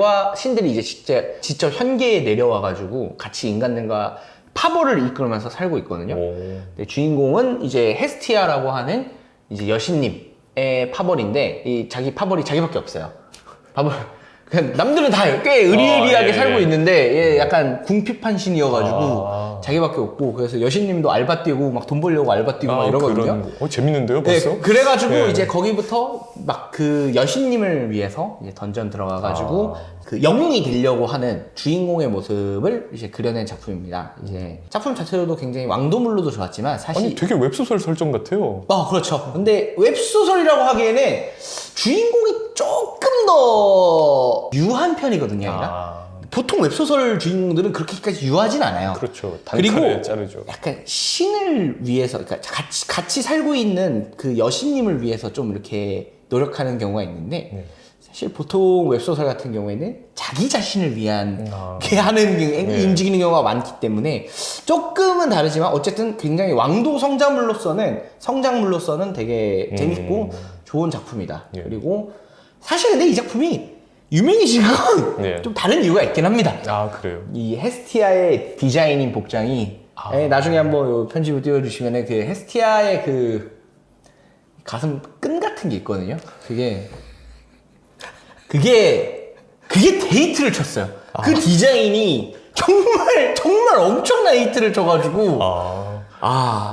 이제 직접 현계에 내려와가지고 같이 인간들과 파벌을 이끌면서 살고 있거든요. 근데 주인공은 이제 헤스티아라고 하는 이제 여신님의 파벌인데 이 자기 파벌이 자기밖에 없어요. 그냥 남들은 다 꽤 의리의리하게 살고 있는데 얘 약간 궁핍한 신이어가지고 자기밖에 없고 그래서 여신님도 알바 뛰고 막 돈 벌려고 알바 뛰고 막 이러거든요. 재밌는데요, 벌써? 네, 그래가지고 이제 거기부터 막 그 여신님을 위해서 이제 던전 들어가가지고 그 영웅이 되려고 하는 주인공의 모습을 이제 그려낸 작품입니다. 이제 작품 자체로도 굉장히 왕도물로도 좋았지만 사실 되게 웹소설 설정 같아요. 그렇죠. 근데 웹소설이라고 하기에는 주인공이 조금 더 유한 편이거든요, 얘가. 보통 웹소설 주인공들은 그렇게까지 유하진 않아요. 그렇죠. 단칼에 자르죠. 약간 신을 위해서, 그러니까 같이 살고 있는 그 여신님을 위해서 좀 이렇게 노력하는 경우가 있는데 사실 보통 웹소설 같은 경우에는 자기 자신을 위한 게 하는 움직이는 경우가 많기 때문에 조금은 다르지만 어쨌든 굉장히 왕도 성장물로서는 되게 재밌고 좋은 작품이다. 그리고 사실 근데 이 작품이 유명해진 건 좀 다른 이유가 있긴 합니다. 그래요? 이 헤스티아의 디자인인 복장이 나중에 한번 편집을 띄워주시면 그 헤스티아의 그 가슴 끈 같은 게 있거든요. 그게 데이트를 쳤어요. 그 디자인이 정말 엄청난 데이트를 쳐가지고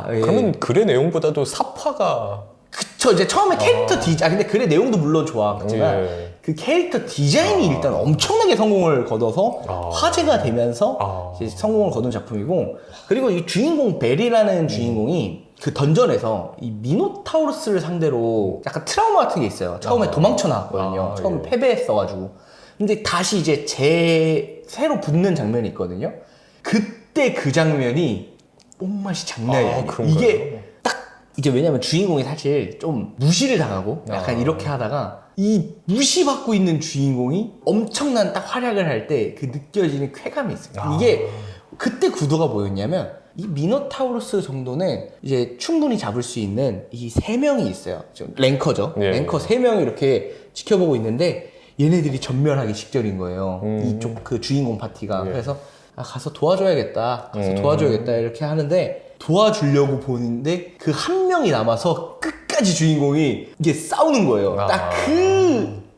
그러면 글의 내용보다도 삽화가 그쵸. 이제 처음에 캐릭터 근데 글의 내용도 물론 좋았지만 그 캐릭터 디자인이 일단 엄청나게 성공을 거둬서 화제가 되면서 이제 성공을 거둔 작품이고 그리고 이 주인공 벨이라는 주인공이 그 던전에서 이 미노타우루스를 상대로 약간 트라우마 같은 게 있어요. 처음에 도망쳐 나왔거든요. 처음에 패배했어가지고. 근데 다시 이제 새로 붙는 장면이 있거든요. 그때 그 장면이 뽕맛이 장난이 아니에요. 그런가요? 이게 딱 이제 왜냐면 주인공이 사실 좀 무시를 당하고 약간 이렇게 하다가 이 무시받고 있는 주인공이 엄청난 딱 활약을 할 때 그 느껴지는 쾌감이 있어요. 이게 그때 구도가 뭐였냐면 이 미노타우루스 정도는 이제 충분히 잡을 수 있는 이 3명이 있어요. 랭커죠. 예. 랭커 3명이 이렇게 지켜보고 있는데 얘네들이 전멸하기 직전인 거예요. 이쪽 그 주인공 파티가. 예. 그래서 가서 도와줘야겠다. 가서 도와줘야겠다. 이렇게 하는데 도와주려고 보는데 그 한 명이 남아서 끝까지 주인공이 이게 싸우는 거예요. 딱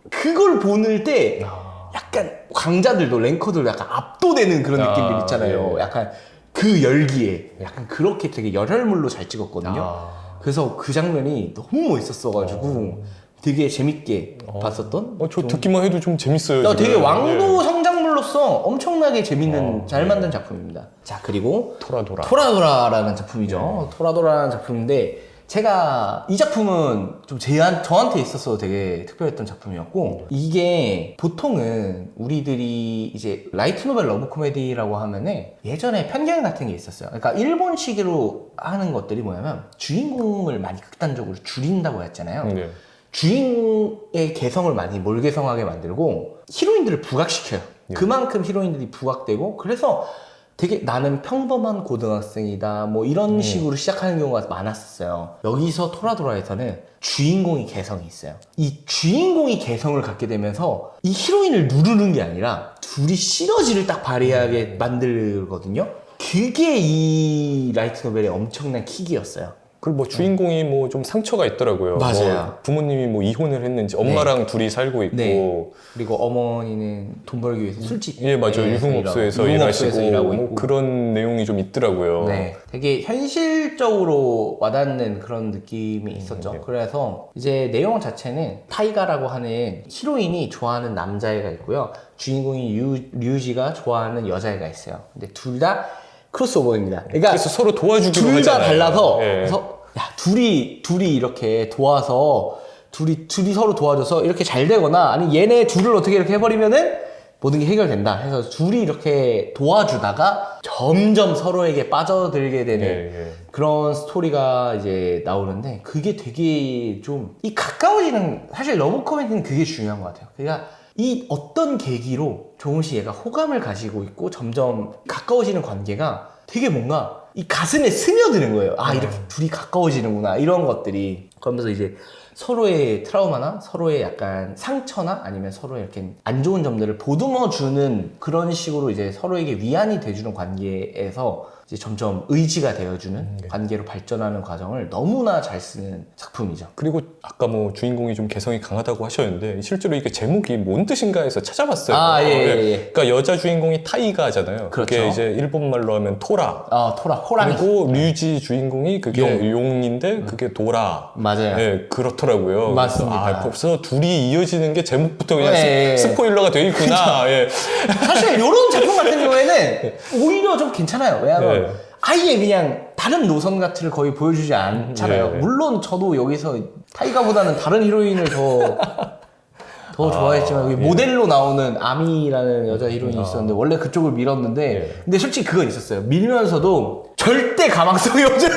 그걸 보는 때 약간 강자들도 랭커들도 약간 압도되는 그런 느낌들 있잖아요. 예. 약간 그 열기에 약간 그렇게 되게 열혈물로 잘 찍었거든요. 그래서 그 장면이 너무 멋있었어가지고 되게 재밌게 봤었던. 저 듣기만 해도 좀 재밌어요. 지금. 되게 왕도 성장물로서 엄청나게 재밌는 잘 만든 작품입니다. 자, 그리고 토라도라라는 작품이죠. 토라도라라는 작품인데 제가 이 작품은 좀 저한테 있어서 되게 특별했던 작품이었고, 이게 보통은 우리들이 이제 라이트 노벨 러브 코미디라고 하면은 예전에 편견 같은 게 있었어요. 그러니까 일본식으로 하는 것들이 뭐냐면 주인공을 많이 극단적으로 줄인다고 했잖아요. 네. 주인공의 개성을 많이 몰개성하게 만들고 히로인들을 부각시켜요. 그만큼 히로인들이 부각되고, 그래서 되게 나는 평범한 고등학생이다 뭐 이런 식으로 시작하는 경우가 많았었어요. 여기서 토라도라에서는 주인공이 개성이 있어요. 이 주인공이 개성을 갖게 되면서 이 히로인을 누르는 게 아니라 둘이 시너지를 딱 발휘하게 만들거든요. 그게 이 라이트 노벨의 엄청난 킥이었어요. 그리고 뭐 주인공이 뭐 좀 상처가 있더라고요. 맞아요. 뭐 부모님이 뭐 이혼을 했는지 엄마랑 둘이 살고 있고. 네. 그리고 어머니는 돈 벌기 위해서 술집. 예, 맞아요. 유흥업소에서 일하시고 뭐 그런 내용이 좀 있더라고요. 네. 되게 현실적으로 와닿는 그런 느낌이 있었죠. 그래서 이제 내용 자체는 타이가라고 하는 히로인이 좋아하는 남자애가 있고요. 주인공이 류지가 좋아하는 여자애가 있어요. 근데 둘 다 크로스오버입니다. 그러니까 그래서 서로 도와주기로 하잖아요. 둘 다 달라서 예. 그래서 야, 둘이 이렇게 도와서 둘이 서로 도와줘서 이렇게 잘 되거나 아니 얘네 둘을 어떻게 이렇게 해버리면은 모든 게 해결된다 해서 둘이 이렇게 도와주다가 점점 서로에게 빠져들게 되는 그런 스토리가 이제 나오는데, 그게 되게 좀 이 가까워지는, 사실 러브 코미디는 그게 중요한 것 같아요. 그러니까 이 어떤 계기로 조금씩 얘가 호감을 가지고 있고 점점 가까워지는 관계가 되게 뭔가 이 가슴에 스며드는 거예요. 아, 이렇게 둘이 가까워지는구나, 이런 것들이. 그러면서 이제 서로의 트라우마나 서로의 약간 상처나 아니면 서로의 이렇게 안 좋은 점들을 보듬어주는 그런 식으로 이제 서로에게 위안이 돼주는 관계에서 이제 점점 의지가 되어주는 관계로 발전하는 과정을 너무나 잘 쓰는 작품이죠. 그리고 아까 뭐 주인공이 좀 개성이 강하다고 하셨는데 실제로 이게 제목이 뭔 뜻인가 해서 찾아봤어요. 예. 그러니까 여자 주인공이 타이가잖아요. 그렇죠. 그게 이제 일본말로 하면 토라. 호랑이. 그리고 류지 주인공이 그게 용인데 그게 도라. 맞아요. 예, 그렇더라고요. 맞습니다. 벌써 둘이 이어지는 게 제목부터 그냥 스포일러가 돼 있구나. 예. 사실 이런 작품 같은 경우에는 오히려 좀 괜찮아요. 왜냐하면 아예 그냥 다른 노선 같은 걸 거의 보여주지 않잖아요. 물론 저도 여기서 타이가보다는 다른 히로인을 더 좋아했지만 여기 모델로 나오는 아미라는 여자 히로인이 있었는데 원래 그쪽을 밀었는데 근데 솔직히 그건 있었어요. 밀면서도 절대 가망성이 없는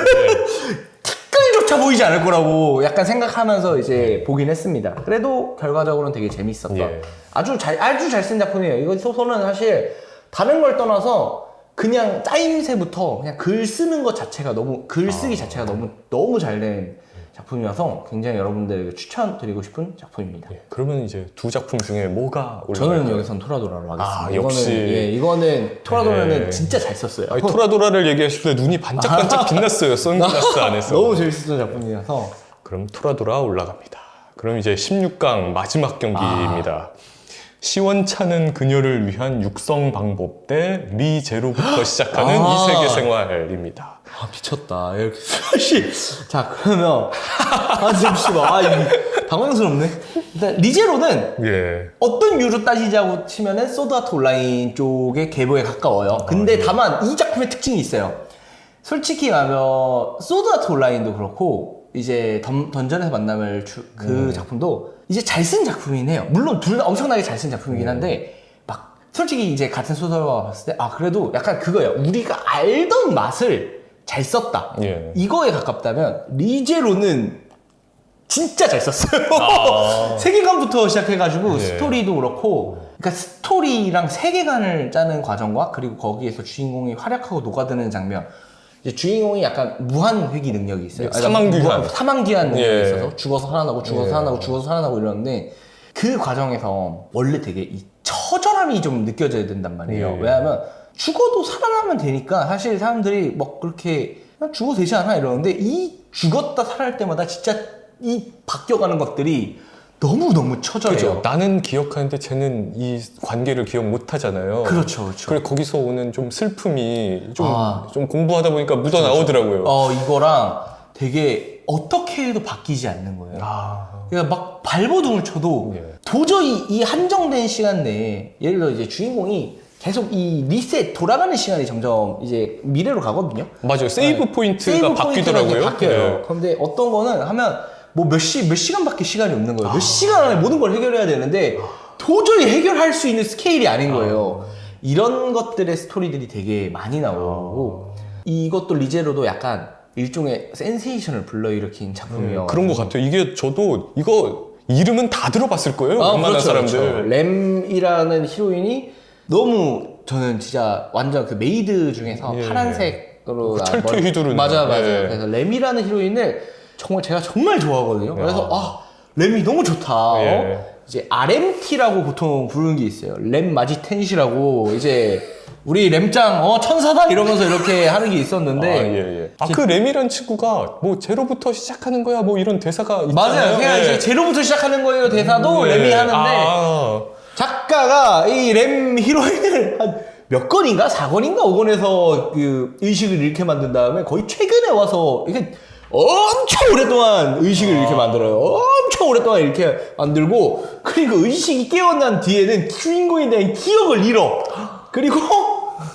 티끌조차 보이지 않을 거라고 약간 생각하면서 이제 보긴 했습니다. 그래도 결과적으로는 되게 재밌었던 아주 잘 쓴 작품이에요. 이거 소설은 사실 다른 걸 떠나서 그냥 짜임새부터 그냥 글 쓰는 것 자체가 글 쓰기 자체가 너무 잘 된 작품이어서 굉장히 여러분들에게 추천드리고 싶은 작품입니다. 그러면 이제 두 작품 중에 뭐가 올라갈까요? 저는 여기선 토라도라로 하겠습니다. 역시. 이거는 토라도라는 진짜 잘 썼어요. 아니, 토라도라를 얘기하실 때 눈이 반짝반짝 빛났어요. 선글라스 안에서. 너무 재밌었던 작품이어서. 그럼 토라도라 올라갑니다. 그럼 이제 16강 마지막 경기입니다. 시원찮은 그녀를 위한 육성 방법 대 리제로부터 시작하는 이 세계 생활입니다. 미쳤다. 이렇게 자, 그러면 잠시만. 당황스럽네. 일단 리제로는 어떤 이유로 따지자고 치면은 소드 아트 온라인 쪽의 계보에 가까워요. 근데 다만 이 작품의 특징이 있어요. 솔직히 말하면 소드 아트 온라인도 그렇고 이제 던전에서 만남을 그 작품도 이제 잘 쓴 작품이긴 해요. 물론 둘 다 엄청나게 잘 쓴 작품이긴 한데 막 솔직히 이제 같은 소설가 봤을 때 그래도 약간 그거예요. 우리가 알던 맛을 잘 썼다. 예. 이거에 가깝다면 리제로는 진짜 잘 썼어요. 세계관부터 시작해가지고 예. 스토리도 그렇고, 그러니까 스토리랑 세계관을 짜는 과정과 그리고 거기에서 주인공이 활약하고 녹아드는 장면. 이제 주인공이 약간 무한 회귀 능력이 있어요. 사망귀환. 사망귀환 능력이 예. 있어서 죽어서 살아나고 죽어서 예. 살아나고 죽어서 살아나고 이러는데 그 과정에서 원래 되게 이 처절함이 좀 느껴져야 된단 말이에요. 예. 왜냐하면 죽어도 살아나면 되니까 사실 사람들이 뭐 그렇게 그냥 죽어도 되지 않아 이러는데 이 죽었다 살아날 때마다 진짜 이 바뀌어가는 것들이 너무너무 처절해요. 그죠. 나는 기억하는데 쟤는 이 관계를 기억 못 하잖아요. 그렇죠, 그렇죠. 그래 거기서 오는 좀 슬픔이 좀 공부하다 보니까 묻어 나오더라고요. 이거랑 되게 어떻게 해도 바뀌지 않는 거예요. 그러니까 막 발버둥을 쳐도 예. 도저히 이 한정된 시간 내에 예를 들어 이제 주인공이 계속 이 리셋 돌아가는 시간이 점점 이제 미래로 가거든요. 맞아요. 세이브 포인트가 바뀌더라고요. 바뀌어요. 예. 그런데 어떤 거는 하면 뭐 몇 시간밖에 시간이 없는 거예요. 몇 시간 안에 모든 걸 해결해야 되는데 도저히 해결할 수 있는 스케일이 아닌 거예요. 이런 것들의 스토리들이 되게 많이 나오고 이것도 리제로도 약간 일종의 센세이션을 불러일으킨 작품이에요. 그런 것 같아요. 이게 저도 이거 이름은 다 들어봤을 거예요. 웬만한 사람들. 그렇죠. 램이라는 히로인이 너무 저는 진짜 완전 그 메이드 중에서 예. 파란색으로 그 철퇴 휘두르는. 맞아요. 예. 그래서 램이라는 히로인을 정말 제가 정말 좋아하거든요. 그래서 램이 너무 좋다. 예. 이제 RMT라고 보통 부르는 게 있어요. 램 마지텐시라고 이제 우리 램짱 천사다 이러면서 이렇게 하는 게 있었는데 그 램이란 친구가 뭐 제로부터 시작하는 거야 뭐 이런 대사가 있잖아요. 맞아요. 그냥 이제 제로부터 시작하는 거예요. 대사도 램이 하는데 작가가 이 램 히로인을 한 몇 권인가? 4권인가? 5권에서 그 의식을 잃게 만든 다음에 거의 최근에 와서 이렇게 엄청 오랫동안 의식을 이렇게 만들어요. 엄청 오랫동안 이렇게 만들고 그리고 의식이 깨어난 뒤에는 주인공에 대한 기억을 잃어. 그리고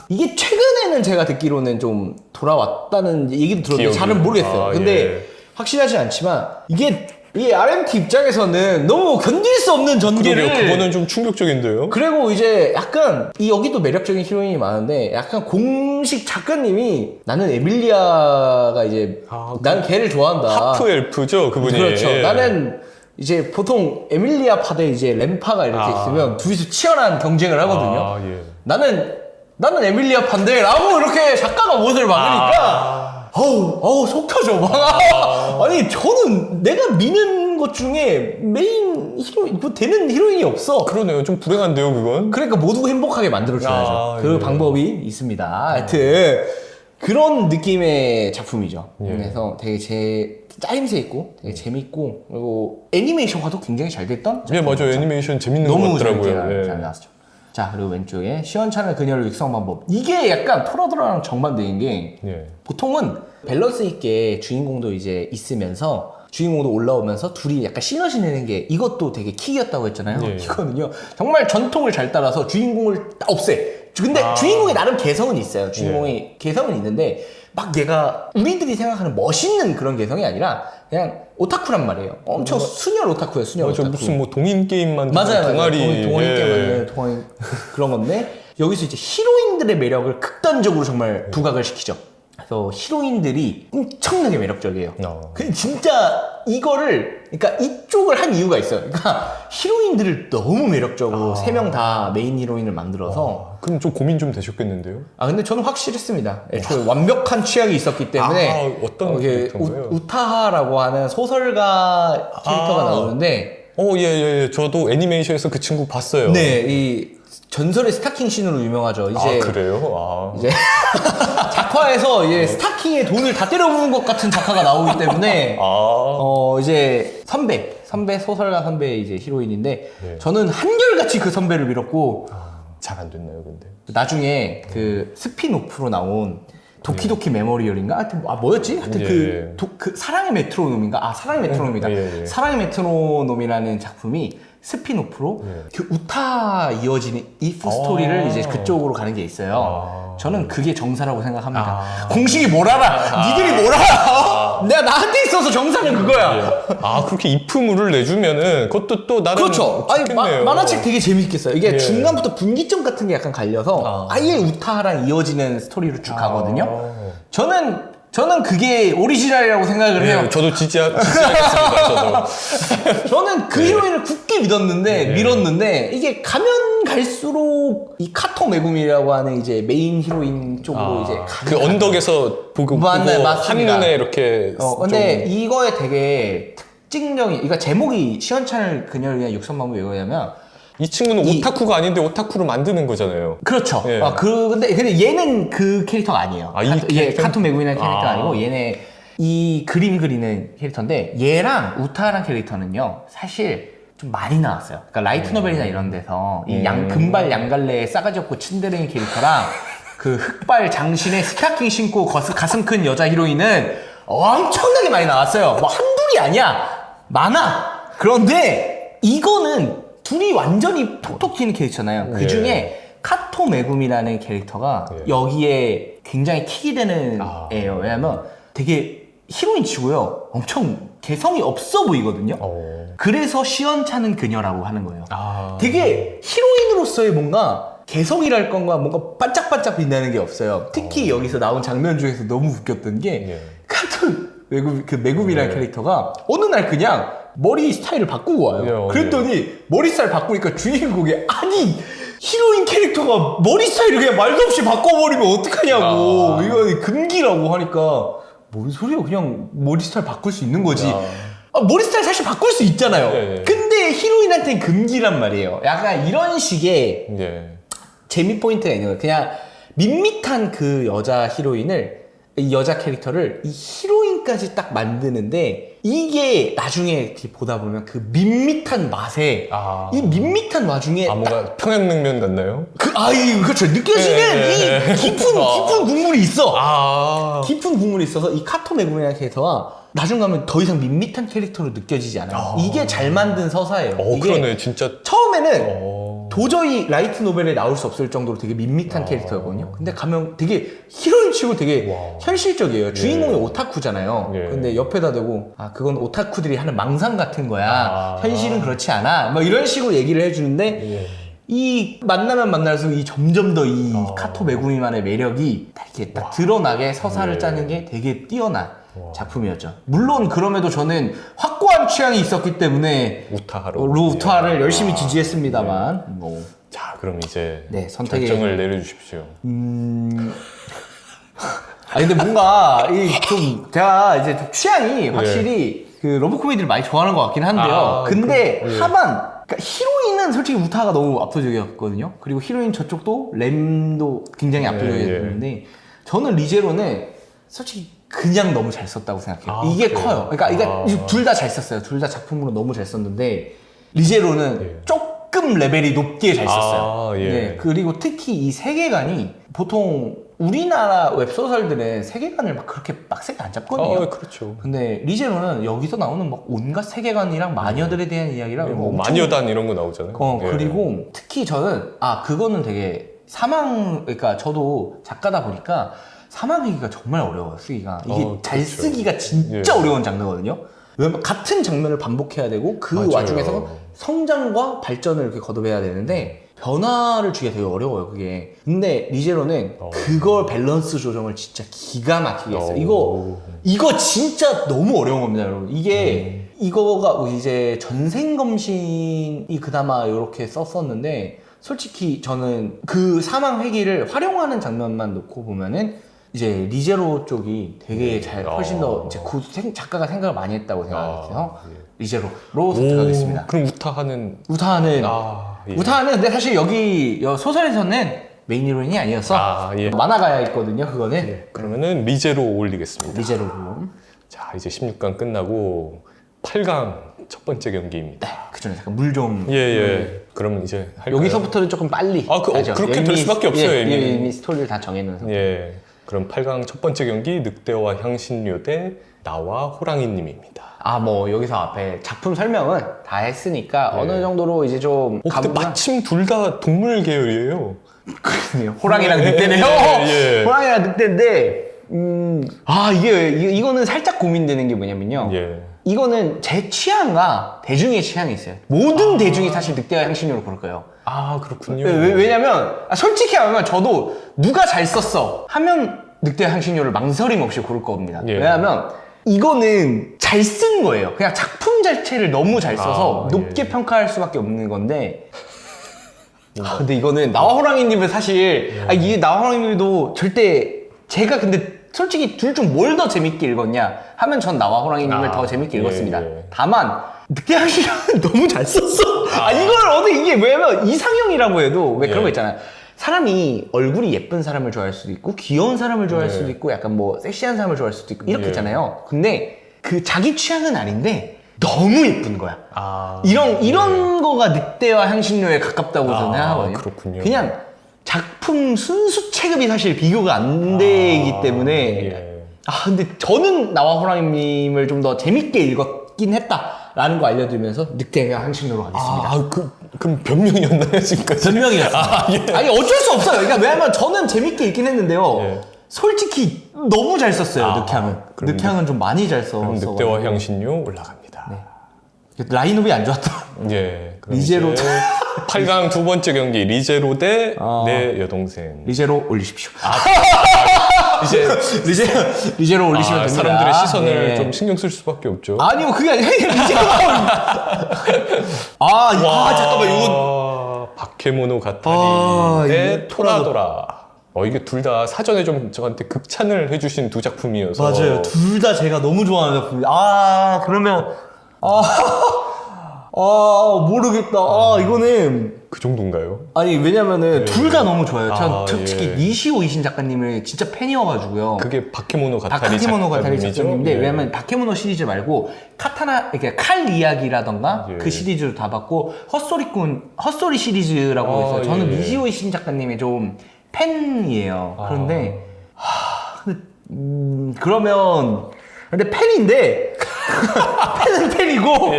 이게 최근에는 제가 듣기로는 좀 돌아왔다는 얘기도 들었는데 기억이. 잘은 모르겠어요. 근데 확실하진 않지만 이게 이 RMT 입장에서는 너무 견딜 수 없는 전개를. 그거는 좀 충격적인데요. 그리고 이제 약간 여기도 매력적인 히로인이 많은데 약간 공식 작가님이 나는 에밀리아가 이제 나는 걔를 좋아한다. 하프 엘프죠 그분이. 그렇죠. 나는 이제 보통 에밀리아 파대 이제 램파가 이렇게 있으면 둘이서 치열한 경쟁을 하거든요. 나는 에밀리아 파인데 라고 이렇게 작가가 못을 막으니까 속 터져. 아니, 저는 내가 미는 것 중에 메인 히로인, 뭐 되는 히로인이 없어. 그러네요. 좀 불행한데요, 그건? 그러니까 모두 행복하게 만들어줘야죠. 그 방법이 있습니다. 하여튼, 그런 느낌의 작품이죠. 그래서 되게 짜임새 있고, 되게 재밌고, 그리고 애니메이션화도 굉장히 잘 됐던? 예, 맞아요. 애니메이션 재밌는 것 같더라고요. 너무 잘 나왔죠. 자, 그리고 왼쪽에 시원찮은 그녀를 육성 방법. 이게 약간 토라도라랑 정반대인 게 보통은 밸런스 있게 주인공도 이제 있으면서 주인공도 올라오면서 둘이 약간 시너지 내는 게 이것도 되게 킥이었다고 했잖아요. 이거는요. 정말 전통을 잘 따라서 주인공을 다 없애. 근데 주인공이 나름 개성은 있어요. 주인공이 개성은 있는데 막 얘가 우리들이 생각하는 멋있는 그런 개성이 아니라 그냥 오타쿠란 말이에요. 엄청 수녀 오타쿠예요. 수녀 오타쿠. 무슨 뭐 동인 게임 만드는 맞아요. 동아리 동아리 게임 만드는 동아리 그런 건데 여기서 이제 히로인들의 매력을 극단적으로 정말 부각을 시키죠. 그래서 히로인들이 엄청나게 매력적이에요. 근데 진짜 이거를 그러니까 이쪽을 한 이유가 있어요. 그러니까 히로인들을 너무 매력적으로 세 명 다 메인 히로인을 만들어서 그럼 좀 고민 좀 되셨겠는데요? 근데 저는 확실했습니다. 애초에 완벽한 취향이 있었기 때문에 어떤 캐릭터인가요? 우타하라고 하는 소설가 캐릭터가 나오는데 예. 저도 애니메이션에서 그 친구 봤어요. 네, 이 전설의 스타킹 씬으로 유명하죠. 이제 그래요? 이제 작화에서 이제 스타킹에 돈을 다 때려부은 것 같은 작화가 나오기 때문에 이제 선배 소설가 선배 이제 히로인인데 저는 한결같이 그 선배를 밀었고 잘 안 됐나요, 근데? 나중에 그 스피노프로 나온 도키도키 메모리얼인가? 하여튼 뭐였지? 하여튼 그 사랑의 메트로놈인가? 사랑의 메트로놈이다. 사랑의 메트로놈이라는 작품이 스피노프로 그 우타 이어지는 이프 스토리를 이제 그쪽으로 가는 게 있어요. 저는 그게 정사라고 생각합니다. 공식이 뭘 알아? 니들이 뭘 알아? 내가 나한테 있어서 정사는 그거야. 아, 그렇게 이프물을 내주면은 그것도 또 나름 그렇죠. 아니 좋겠네요. 만화책 되게 재밌겠어요. 이게 예. 중간부터 분기점 같은 게 약간 갈려서 아예 우타랑 이어지는 스토리로 쭉 가거든요. 저는 그게 오리지널이라고 생각을 해요. 저도 지지하겠습니다. 저는 그 히로인을 굳게 밀었는데 이게 가면 갈수록 이 카토 메구미라고 하는 이제 메인 히로인 쪽으로 이제 그 언덕에서 보고 맞습니다. 한눈에 이렇게 근데 이거에 되게 특징적인, 그러니까 제목이 시원찮을 그녀를 위한 육성방법이 왜 그러냐면 이 친구는 오타쿠가 아닌데 오타쿠로 만드는 거잖아요. 그렇죠. 예. 근데 얘는 그 캐릭터가 아니에요. 카토 메구미라는 캐릭터가 아니고 얘네 이 그림 그리는 캐릭터인데 얘랑 우타라는 캐릭터는요 사실 좀 많이 나왔어요. 그러니까 라이트 노벨이나 이런 데서 이 금발 양갈래에 싸가지 없고 츤데레인 캐릭터랑 그 흑발 장신의 스타킹 신고 가슴 큰 여자 히로인은 엄청나게 많이 나왔어요. 뭐 한둘이 아니야. 많아. 그런데 이거는 둘이 완전히 톡톡 튀는 캐릭터잖아요. 그 중에 카토 메구미라는 캐릭터가 여기에 굉장히 킥이 되는 애예요. 왜냐면 되게 히로인 치고요. 엄청 개성이 없어 보이거든요. 그래서 시원찮은 그녀라고 하는 거예요. 되게 히로인으로서의 뭔가 개성이랄 건가 뭔가 반짝반짝 빛나는 게 없어요. 특히 여기서 나온 장면 중에서 너무 웃겼던 게 카토 메구미라는 캐릭터가 어느 날 그냥 머리 스타일을 바꾸고 와요. 그랬더니 머리 스타일 바꾸니까 주인공이 아니 히로인 캐릭터가 머리 스타일을 그냥 말도 없이 바꿔버리면 어떡하냐고. 이거 금기라고 하니까 뭔 소리야, 그냥 머리 스타일 바꿀 수 있는 거지. 머리 스타일 사실 바꿀 수 있잖아요. 근데 히로인한테는 금기란 말이에요. 약간 이런 식의 재미 포인트가 있는 거예요. 그냥 밋밋한 그 여자 히로인을, 이 여자 캐릭터를 이 히로인까지 딱 만드는데 이게 나중에 이렇게 보다 보면 그 밋밋한 맛에 이 밋밋한 와중에 뭔가 평양냉면 같나요? 그렇죠. 느껴지는 이 깊은 국물이 있어. 깊은 국물이 있어서 이 카토 메구미라는 캐릭터가 나중 가면 더 이상 밋밋한 캐릭터로 느껴지지 않아요. 이게 잘 만든 서사예요. 이게 그러네, 진짜. 처음에는 도저히 라이트 노벨에 나올 수 없을 정도로 되게 밋밋한 캐릭터였거든요. 근데 가면 되게 히로인 치고 되게 현실적이에요. 주인공이 오타쿠잖아요. 근데 옆에다 대고 그건 오타쿠들이 하는 망상 같은 거야. 현실은 그렇지 않아. 뭐 이런 식으로 얘기를 해주는데 이 만나면 만날수록 이 점점 더 이 카토 메구미만의 매력이 이렇게 딱 드러나게 서사를 짜는 게 되게 뛰어난 작품이었죠. 물론 그럼에도 저는 확고한 취향이 있었기 때문에 우타를 열심히 지지했습니다만 자, 그럼 이제 선택의 결정을 내려주십시오. 근데 뭔가 제가 이제 좀 취향이 확실히 그 러브 코미디를 많이 좋아하는 것 같긴 한데요. 근데 다만 그러니까 히로인은 솔직히 우타가 너무 압도적이었거든요. 그리고 히로인 저쪽도 램도 굉장히 압도적이었는데 저는 리제로는 솔직히 그냥 너무 잘 썼다고 생각해요. 이게 커요. 그러니까 둘 다 잘 썼어요. 둘 다 작품으로 너무 잘 썼는데 리제로는 조금 레벨이 높게 잘 썼어요. 그리고 특히 이 세계관이 보통 우리나라 웹소설들은 세계관을 막 그렇게 빡세게 안 잡거든요. 그렇죠. 근데 리제로는 여기서 나오는 막 온갖 세계관이랑 마녀들에 대한 이야기랑 뭐 마녀단 이런 거 나오잖아요. 그리고 특히 저는 그거는 되게 그러니까 저도 작가다 보니까 사망 얘기가 정말 어려워요, 쓰기가. 이게 잘 쓰기가 진짜 어려운 장르거든요. 왜냐면 같은 장면을 반복해야 되고 그 와중에서 성장과 발전을 이렇게 거듭해야 되는데 변화를 주기가 되게 어려워요, 그게. 근데 리제로는 그걸 밸런스 조정을 진짜 기가 막히게 했어요. 이거 진짜 너무 어려운 겁니다, 여러분. 이거가 이제 전생검신이 그나마 이렇게 썼었는데 솔직히 저는 그 사망 회기를 활용하는 장면만 놓고 보면은 이제 리제로 쪽이 되게 훨씬 더 이제 작가가 생각을 많이 했다고 생각해서 리제로로 선택하겠습니다. 그럼 우타하는 근데 사실 여기 소설에서는 메인 히로인이 아니어서 만화가야 있거든요, 그거는. 그러면은 리제로 올리겠습니다. 리제로. 자, 이제 16강 끝나고 8강 첫 번째 경기입니다. 그 전에 잠깐 물 좀. 그럼 이제 할까요? 여기서부터는 조금 빨리. 그렇게 될 수밖에 없어요, 이미 스토리를 다 정해놓은 상태. 그럼 8강 첫 번째 경기 늑대와 향신료 대 나와 호랑이님입니다. 여기서 앞에 작품 설명은 다 했으니까 어느 정도로 이제 좀 근데 마침 둘 다 동물 계열이에요. 그러네요. 호랑이랑 늑대네요. 호랑이랑 늑대인데 이거는 살짝 고민되는 게 뭐냐면요. 예. 이거는 제 취향과 대중의 취향이 있어요. 모든 대중이 사실 늑대와 향신료를 고를 거예요. 아, 그렇군요. 왜냐면 솔직히 말하면 저도 누가 잘 썼어 하면 늑대와 향신료를 망설임 없이 고를 겁니다. 예. 왜냐면 이거는 잘 쓴 거예요. 그냥 작품 자체를 너무 잘 써서 높게 예. 평가할 수밖에 없는 건데 근데 이거는 나와 호랑이님은 사실 이 나와 호랑이님도 절대 제가 근데 솔직히 둘 중 뭘 더 재밌게 읽었냐 하면 전 나와 호랑이님을 더 재밌게 읽었습니다. 다만 늑대 향신료는 너무 잘 썼어. 이걸 어떻게 이게 왜냐면 이상형이라고 해도 왜 그런 거 있잖아요. 사람이 얼굴이 예쁜 사람을 좋아할 수도 있고 귀여운 사람을 좋아할 수도 있고 약간 뭐 섹시한 사람을 좋아할 수도 있고 이렇게 있잖아요. 근데 그 자기 취향은 아닌데 너무 예쁜 거야. 이런 거가 늑대와 향신료에 가깝다고 저는 생각하거든요. 그렇군요. 그냥 작품 순수 체급이 사실 비교가 안 되기 때문에 근데 저는 나와 호랑이님을 좀 더 재밌게 읽었긴 했다라는 거 알려드리면서 늑대와 향신료로 가겠습니다. 그럼 변명이었나요, 지금까지? 변명이었습니다. 아니 어쩔 수 없어요. 그러니까 왜냐면 저는 재밌게 읽긴 했는데요. 솔직히 너무 잘 썼어요. 늑향은 좀 많이 잘 써서 늑대와 향신료 올라갑니다. 라인업이 안 좋았다. 예. 리제로 8강 두 번째 경기 리제로 대 내 여동생. 리제로 올리십시오. 이제 리제로 올리시면 됩니다. 사람들의 시선을 좀 신경 쓸 수밖에 없죠. 아니요, 그게 아니라 리제로. 잠깐만 이거 바케모노 가타리 대 토라도라. 이게 둘 다 사전에 좀 저한테 극찬을 해주신 두 작품이어서. 맞아요. 둘 다 제가 너무 좋아하는 작품이. 그러면 모르겠다. 이거는 그 정도인가요? 아니 왜냐면은 둘 다 너무 좋아요. 전 특히 예. 니시오 이신 작가님을 진짜 팬이어가지고요. 그게 바케모노 가타리 바케모노 가타리 작가님인데 예. 왜냐면 바케모노 시리즈 말고 카타나 이렇게 칼 이야기라던가 그 시리즈를 다 봤고 헛소리 시리즈라고 있어요. 저는 니시오 이신 작가님의 좀 팬이에요. 그런데 근데 팬인데 팬은 팬이고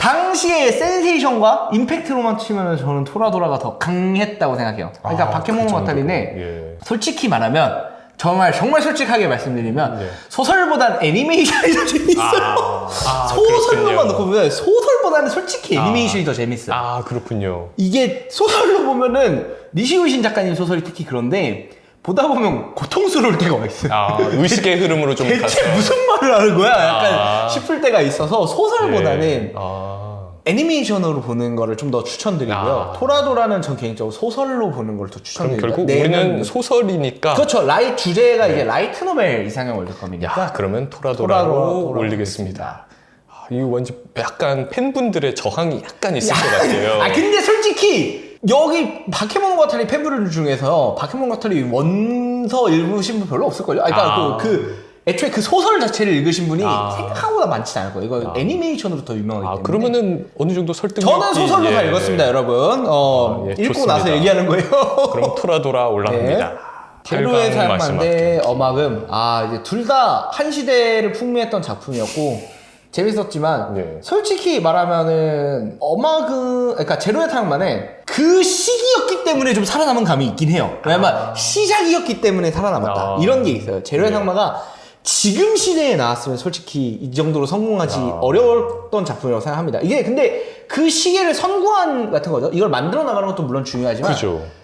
당시에 센세이션과 임팩트로만 치면 저는 토라도라가 더 강했다고 생각해요. 그러니까 바케모노 가타리는 솔직히 말하면 정말 솔직하게 말씀드리면 소설보단 애니메이션이 더 재밌어요. 소설로만 놓고 보면 소설보다는 솔직히 애니메이션이 더 재밌어요. 그렇군요. 이게 소설로 보면은 니시우이신 작가님 소설이 특히 그런데 보다 보면 고통스러울 때가 있어요. 의식의 흐름으로 좀 대체 무슨 말을 하는 거야? 약간 싶을 때가 있어서 소설보다는 애니메이션으로 보는 거를 좀 더 추천드리고요. 토라도라는 전 개인적으로 소설로 보는 걸 더 추천드립니다. 결국 우리는 소설이니까. 그렇죠. 주제가 이제 라이트 노벨 이상형 월드컵이니까. 그러면 토라도라로 올리겠습니다. 이거 왠지 약간 팬분들의 저항이 약간 있을 것 같아요. 근데 솔직히 여기 바케모노 가타리 팬분들 중에서 바케모노 가타리 원서 읽으신 분 별로 없을걸요? 그러니까 애초에 그 소설 자체를 읽으신 분이 생각보다 많지 않을 거예요. 이거 애니메이션으로 더 유명하기 때문에. 그러면은 어느 정도 설득이 저는 소설로 다 읽었습니다, 여러분. 읽고 좋습니다. 나서 얘기하는 거예요. 그럼 토라도라 올라갑니다. 제로의 삶 대 어마금. 이제 둘 다 한 시대를 풍미했던 작품이었고 재밌었지만 솔직히 말하면은 그러니까 제로의 삶만은 그 시기였기 때문에 좀 살아남은 감이 있긴 해요. 왜냐면 시작이었기 때문에 살아남았다. 이런 게 있어요. 제로의 삶마가 지금 시대에 나왔으면 솔직히 이 정도로 성공하지 어려웠던 작품이라고 생각합니다. 이게 근데 그 시기를 선구한 같은 거죠. 이걸 만들어 나가는 것도 물론 중요하지만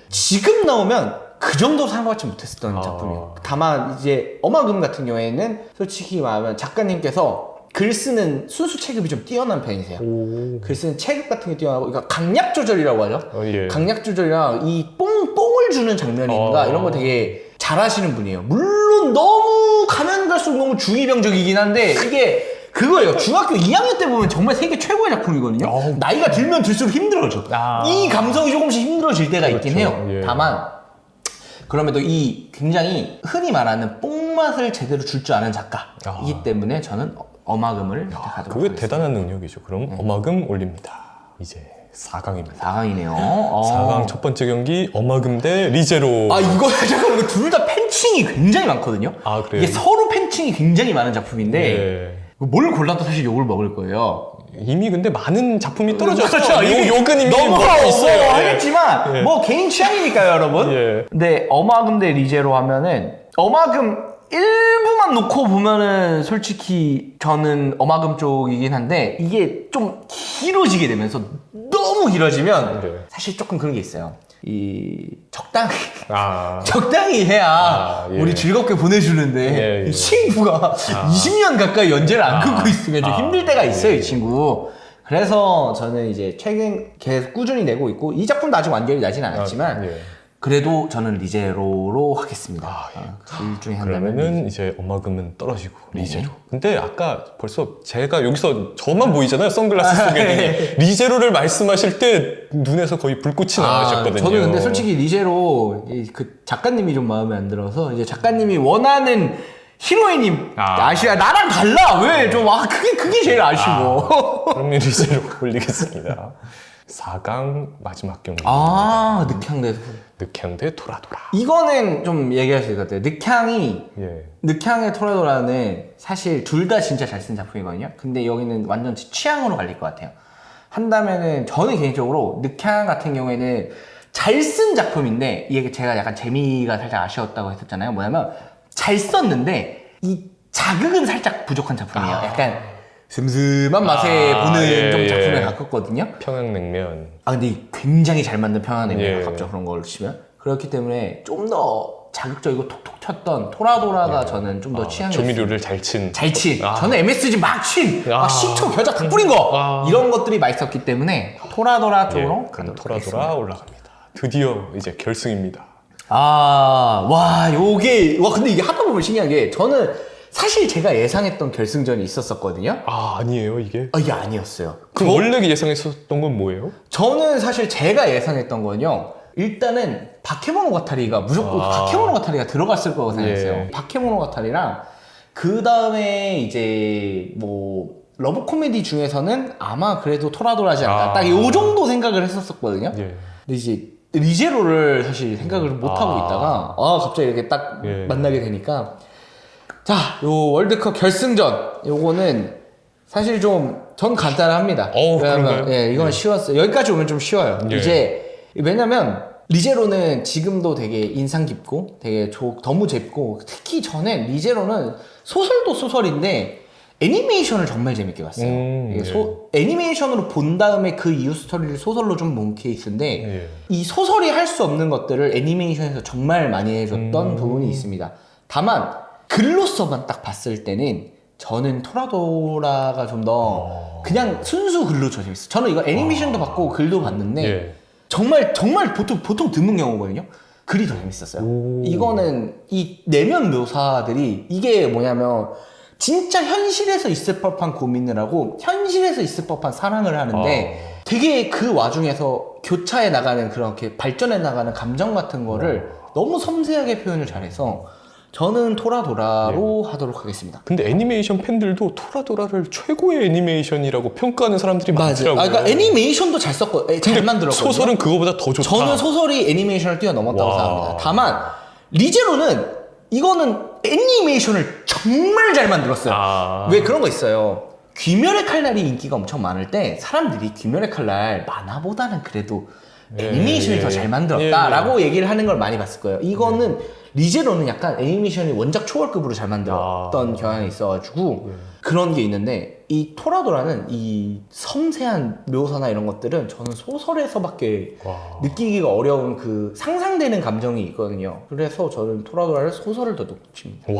지금 나오면 그 정도로 사랑받지 못했었던 작품이에요. 다만 이제 어마금 같은 경우에는 솔직히 말하면 작가님께서 글 쓰는 순수 체급이 좀 뛰어난 편이세요. 글 쓰는 체급 같은 게 뛰어나고, 그러니까 강약 조절이라고 하죠. 강약 조절이랑 이 뽕을 주는 장면인가 이런 거 되게 잘하시는 분이에요. 물론 너무 가면 갈수록 너무 중이병적이긴 한데 이게 그거예요. 중학교 2학년 때 보면 정말 세계 최고의 작품이거든요. 나이가 들면 들수록 힘들어져. 이 감성이 조금씩 힘들어질 때가 있긴 해요. 다만 그럼에도 이 굉장히 흔히 말하는 뽕맛을 제대로 줄 줄 아는 작가이기 때문에 저는 어마금을 택하도록 하겠습니다. 그게 대단한 능력이죠. 그럼 어마금 올립니다. 이제 4강입니다. 4강이네요. 4강 첫 번째 경기 어마금 대 리제로. 이거 잠깐만, 둘 다 팬층이 굉장히 많거든요. 그래요? 이게 서로 팬층이 굉장히 많은 작품인데 뭘 골라도 사실 욕을 먹을 거예요. 이미 근데 많은 작품이 떨어졌죠. 그렇죠. 욕은 이미 너무 있어요. 하겠지만 뭐 개인 취향이니까요, 여러분. 근데 어마금 대 리제로 하면은 어마금 일부만 놓고 보면은 솔직히 저는 어마금 쪽이긴 한데 이게 좀 길어지게 되면서 너무 길어지면 네. 사실 조금 그런 게 있어요. 이 적당히 아. 적당히 해야 예. 우리 즐겁게 보내주는데 예. 이 친구가 20년 가까이 연재를 안 끊고 있으면 좀 힘들 때가 있어요, 이 친구. 그래서 저는 이제 최근 계속 꾸준히 내고 있고 이 작품도 아직 완결이 나진 않았지만 예. 그래도 저는 리제로로 하겠습니다. 둘 중에 한다면 그러면은 이제 엄마금은 떨어지고 리제로. 근데 아까 벌써 제가 여기서 저만 보이잖아요. 선글라스 속에 리제로를 말씀하실 때 눈에서 거의 불꽃이 나오셨거든요. 저는 근데 솔직히 리제로 그 작가님이 좀 마음에 안 들어서 이제 작가님이 원하는 히로인이 아시아 나랑 달라 왜 좀 그게 제일 아쉬워. 그럼 리제로 올리겠습니다. 4강 마지막 경기. 늑향대 늑향대 토라도라. 이거는 좀 얘기할 수 있을 것 같아요. 예. 늑향의 토라도라는 사실 둘 다 진짜 잘 쓴 작품이거든요. 근데 여기는 완전 제 취향으로 갈릴 것 같아요. 한다면은 저는 개인적으로 늑향 같은 경우에는 잘 쓴 작품인데 이게 제가 약간 재미가 살짝 아쉬웠다고 했었잖아요. 뭐냐면 잘 썼는데 이 자극은 살짝 부족한 작품이에요. 약간 슴슴한 맛에 보는 좀 작품에 가깝거든요. 평양냉면. 근데 굉장히 잘 만든 평양냉면에 예. 가깝죠. 그런 걸 치면. 그렇기 때문에 좀 더 자극적이고 톡톡 쳤던 토라도라가 저는 좀 더 취향이 조미료를 잘 친. 저는 MSG 막 친! 막 식초, 겨자 다 뿌린 거! 이런 것들이 맛있었기 때문에 토라도라 쪽으로 그럼 토라도라 올라갑니다. 드디어 이제 결승입니다. 근데 이게 하다 보면 신기한 게 저는 사실 제가 예상했던 결승전이 있었었거든요. 아니에요 이게? 이게 아니었어요. 그럼 원래 예상했었던 건 뭐예요? 저는 사실 제가 예상했던 건요. 일단은 바케모노가타리가 무조건 바케모노가타리가 들어갔을 거라고 생각했어요. 예. 바케모노가타리랑 그 다음에 이제 뭐 러브 코미디 중에서는 아마 그래도 토라도라지 않을까. 딱 요 정도 생각을 했었거든요. 예. 근데 이제 리제로를 사실 생각을 못 하고 있다가 갑자기 이렇게 딱 만나게 되니까 자, 요 월드컵 결승전 요거는 사실 전 간단합니다. 왜냐면 이건 쉬웠어요. 여기까지 오면 좀 쉬워요. 이제 왜냐면 리제로는 지금도 되게 인상 깊고 되게 너무 재밌고 특히 저는 리제로는 소설도 소설인데 애니메이션을 정말 재밌게 봤어요. 애니메이션으로 본 다음에 그 이후 스토리를 소설로 좀 본 케이스인데 이 소설이 할 수 없는 것들을 애니메이션에서 정말 많이 해줬던 부분이 있습니다. 다만 글로서만 딱 봤을 때는 저는 토라도라가 좀 더 그냥 순수 글로 저 재밌어요. 저는 이거 애니메이션도 봤고 글도 봤는데 정말 보통 드문 경우거든요. 글이 더 재밌었어요. 이거는 이 내면 묘사들이 이게 뭐냐면 진짜 현실에서 있을 법한 고민을 하고 현실에서 있을 법한 사랑을 하는데 되게 그 와중에서 교차해 나가는 그렇게 발전해 나가는 감정 같은 거를 너무 섬세하게 표현을 잘해서 저는 토라도라로 하도록 하겠습니다. 근데 애니메이션 팬들도 토라도라를 최고의 애니메이션이라고 평가하는 사람들이 많더라고요. 그러니까 애니메이션도 잘 만들었거든요. 소설은 그거보다 더 좋다. 저는 소설이 애니메이션을 뛰어넘었다고 생각합니다. 다만 리제로는 이거는 애니메이션을 정말 잘 만들었어요. 왜 그런 거 있어요. 귀멸의 칼날이 인기가 엄청 많을 때 사람들이 귀멸의 칼날 만화보다는 그래도 애니메이션이 더 잘 만들었다라고 얘기를 하는 걸 많이 봤을 거예요. 이거는 리제로는 약간 애니메이션이 원작 초월급으로 잘 만들었던 경향이 있어가지고 그런 게 있는데 이 토라도라는 이 섬세한 묘사나 이런 것들은 저는 소설에서밖에 느끼기가 어려운 그 상상되는 감정이 있거든요. 그래서 저는 토라도라를 소설을 더 높입니다.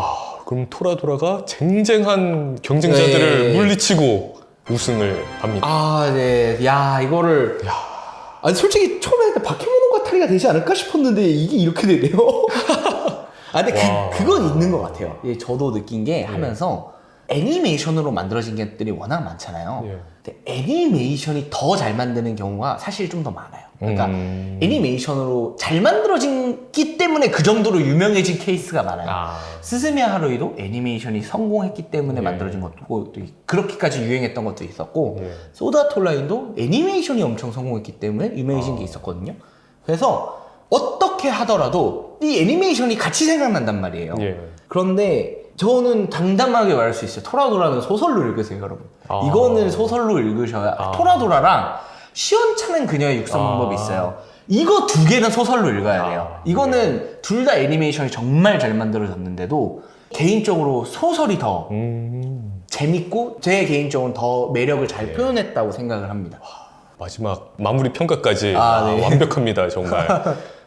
그럼 토라도라가 쟁쟁한 경쟁자들을 물리치고 우승을 합니다. 이거를 솔직히 처음에 바케모노가타리가 되지 않을까 싶었는데 이게 이렇게 되네요. 근데 그건 있는 것 같아요. 저도 느낀 게 하면서 애니메이션으로 만들어진 것들이 워낙 많잖아요. 근데 애니메이션이 더 잘 만드는 경우가 사실 좀 더 많아요. 그러니까 애니메이션으로 잘 만들어진기 때문에 그 정도로 유명해진 케이스가 많아요. 스즈미야 하루이도 애니메이션이 성공했기 때문에 만들어진 것도 그렇게까지 유행했던 것도 있었고 소드 아트 온라인도 애니메이션이 엄청 성공했기 때문에 유명해진 게 있었거든요. 그래서 어떻게 하더라도 이 애니메이션이 같이 생각난단 말이에요. 그런데 저는 당당하게 말할 수 있어요. 토라도라는 소설로 읽으세요, 여러분. 이거는 소설로 읽으셔야 토라도라랑 시원찮은 그녀의 육성 방법이 있어요. 이거 두 개는 소설로 읽어야 돼요. 이거는 둘 다 애니메이션이 정말 잘 만들어졌는데도 개인적으로 소설이 더 재밌고 제 개인적으로는 더 매력을 잘 표현했다고 생각을 합니다. 마지막 마무리 평가까지 네. 완벽합니다, 정말.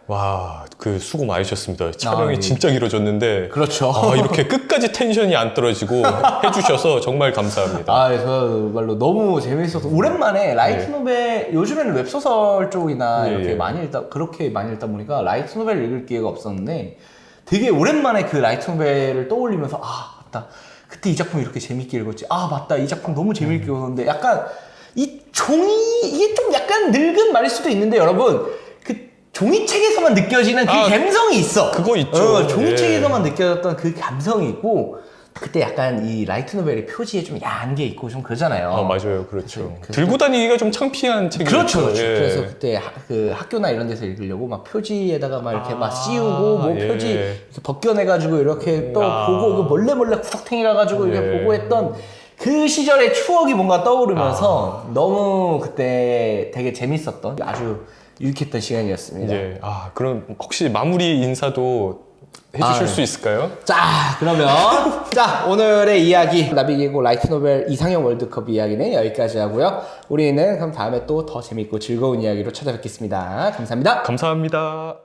와, 그 수고 많으셨습니다. 촬영이 네. 진짜 길어졌는데 그렇죠. 이렇게 끝까지 텐션이 안 떨어지고 해주셔서 정말 감사합니다. 정말로 너무 재밌어서 오랜만에 라이트 노벨 요즘에는 웹소설 쪽이나 이렇게 그렇게 많이 읽다 보니까 라이트 노벨을 읽을 기회가 없었는데 되게 오랜만에 그 라이트 노벨을 떠올리면서 맞다. 그때 이 작품 이렇게 재밌게 읽었지. 맞다. 이 작품 너무 재밌게 읽었는데 약간 이 종이 이게 좀 약간 늙은 말일 수도 있는데 여러분 그 종이책에서만 느껴지는 그 감성이 있어. 그거 있죠. 종이책에서만 느껴졌던 그 감성이 있고 그때 약간 이 라이트 노벨의 표지에 좀 야한 게 있고 좀 그러잖아요. 맞아요. 그렇죠. 들고 다니기가 좀 창피한 책이죠. 그렇죠. 그래서 그때 그 학교나 이런 데서 읽으려고 막 표지에다가 막 이렇게 막 씌우고 표지 이렇게 벗겨내가지고 이렇게 또 보고 몰래 구석탱이 가가지고 이렇게 보고 했던 그 시절의 추억이 뭔가 떠오르면서 너무 그때 되게 재밌었던 아주 유익했던 시간이었습니다. 그럼 혹시 마무리 인사도 해주실 수 있을까요? 자, 그러면 오늘의 이야기 나비기고 라이트 노벨 이상형 월드컵 이야기는 여기까지 하고요. 우리는 그럼 다음에 또 더 재밌고 즐거운 이야기로 찾아뵙겠습니다. 감사합니다. 감사합니다.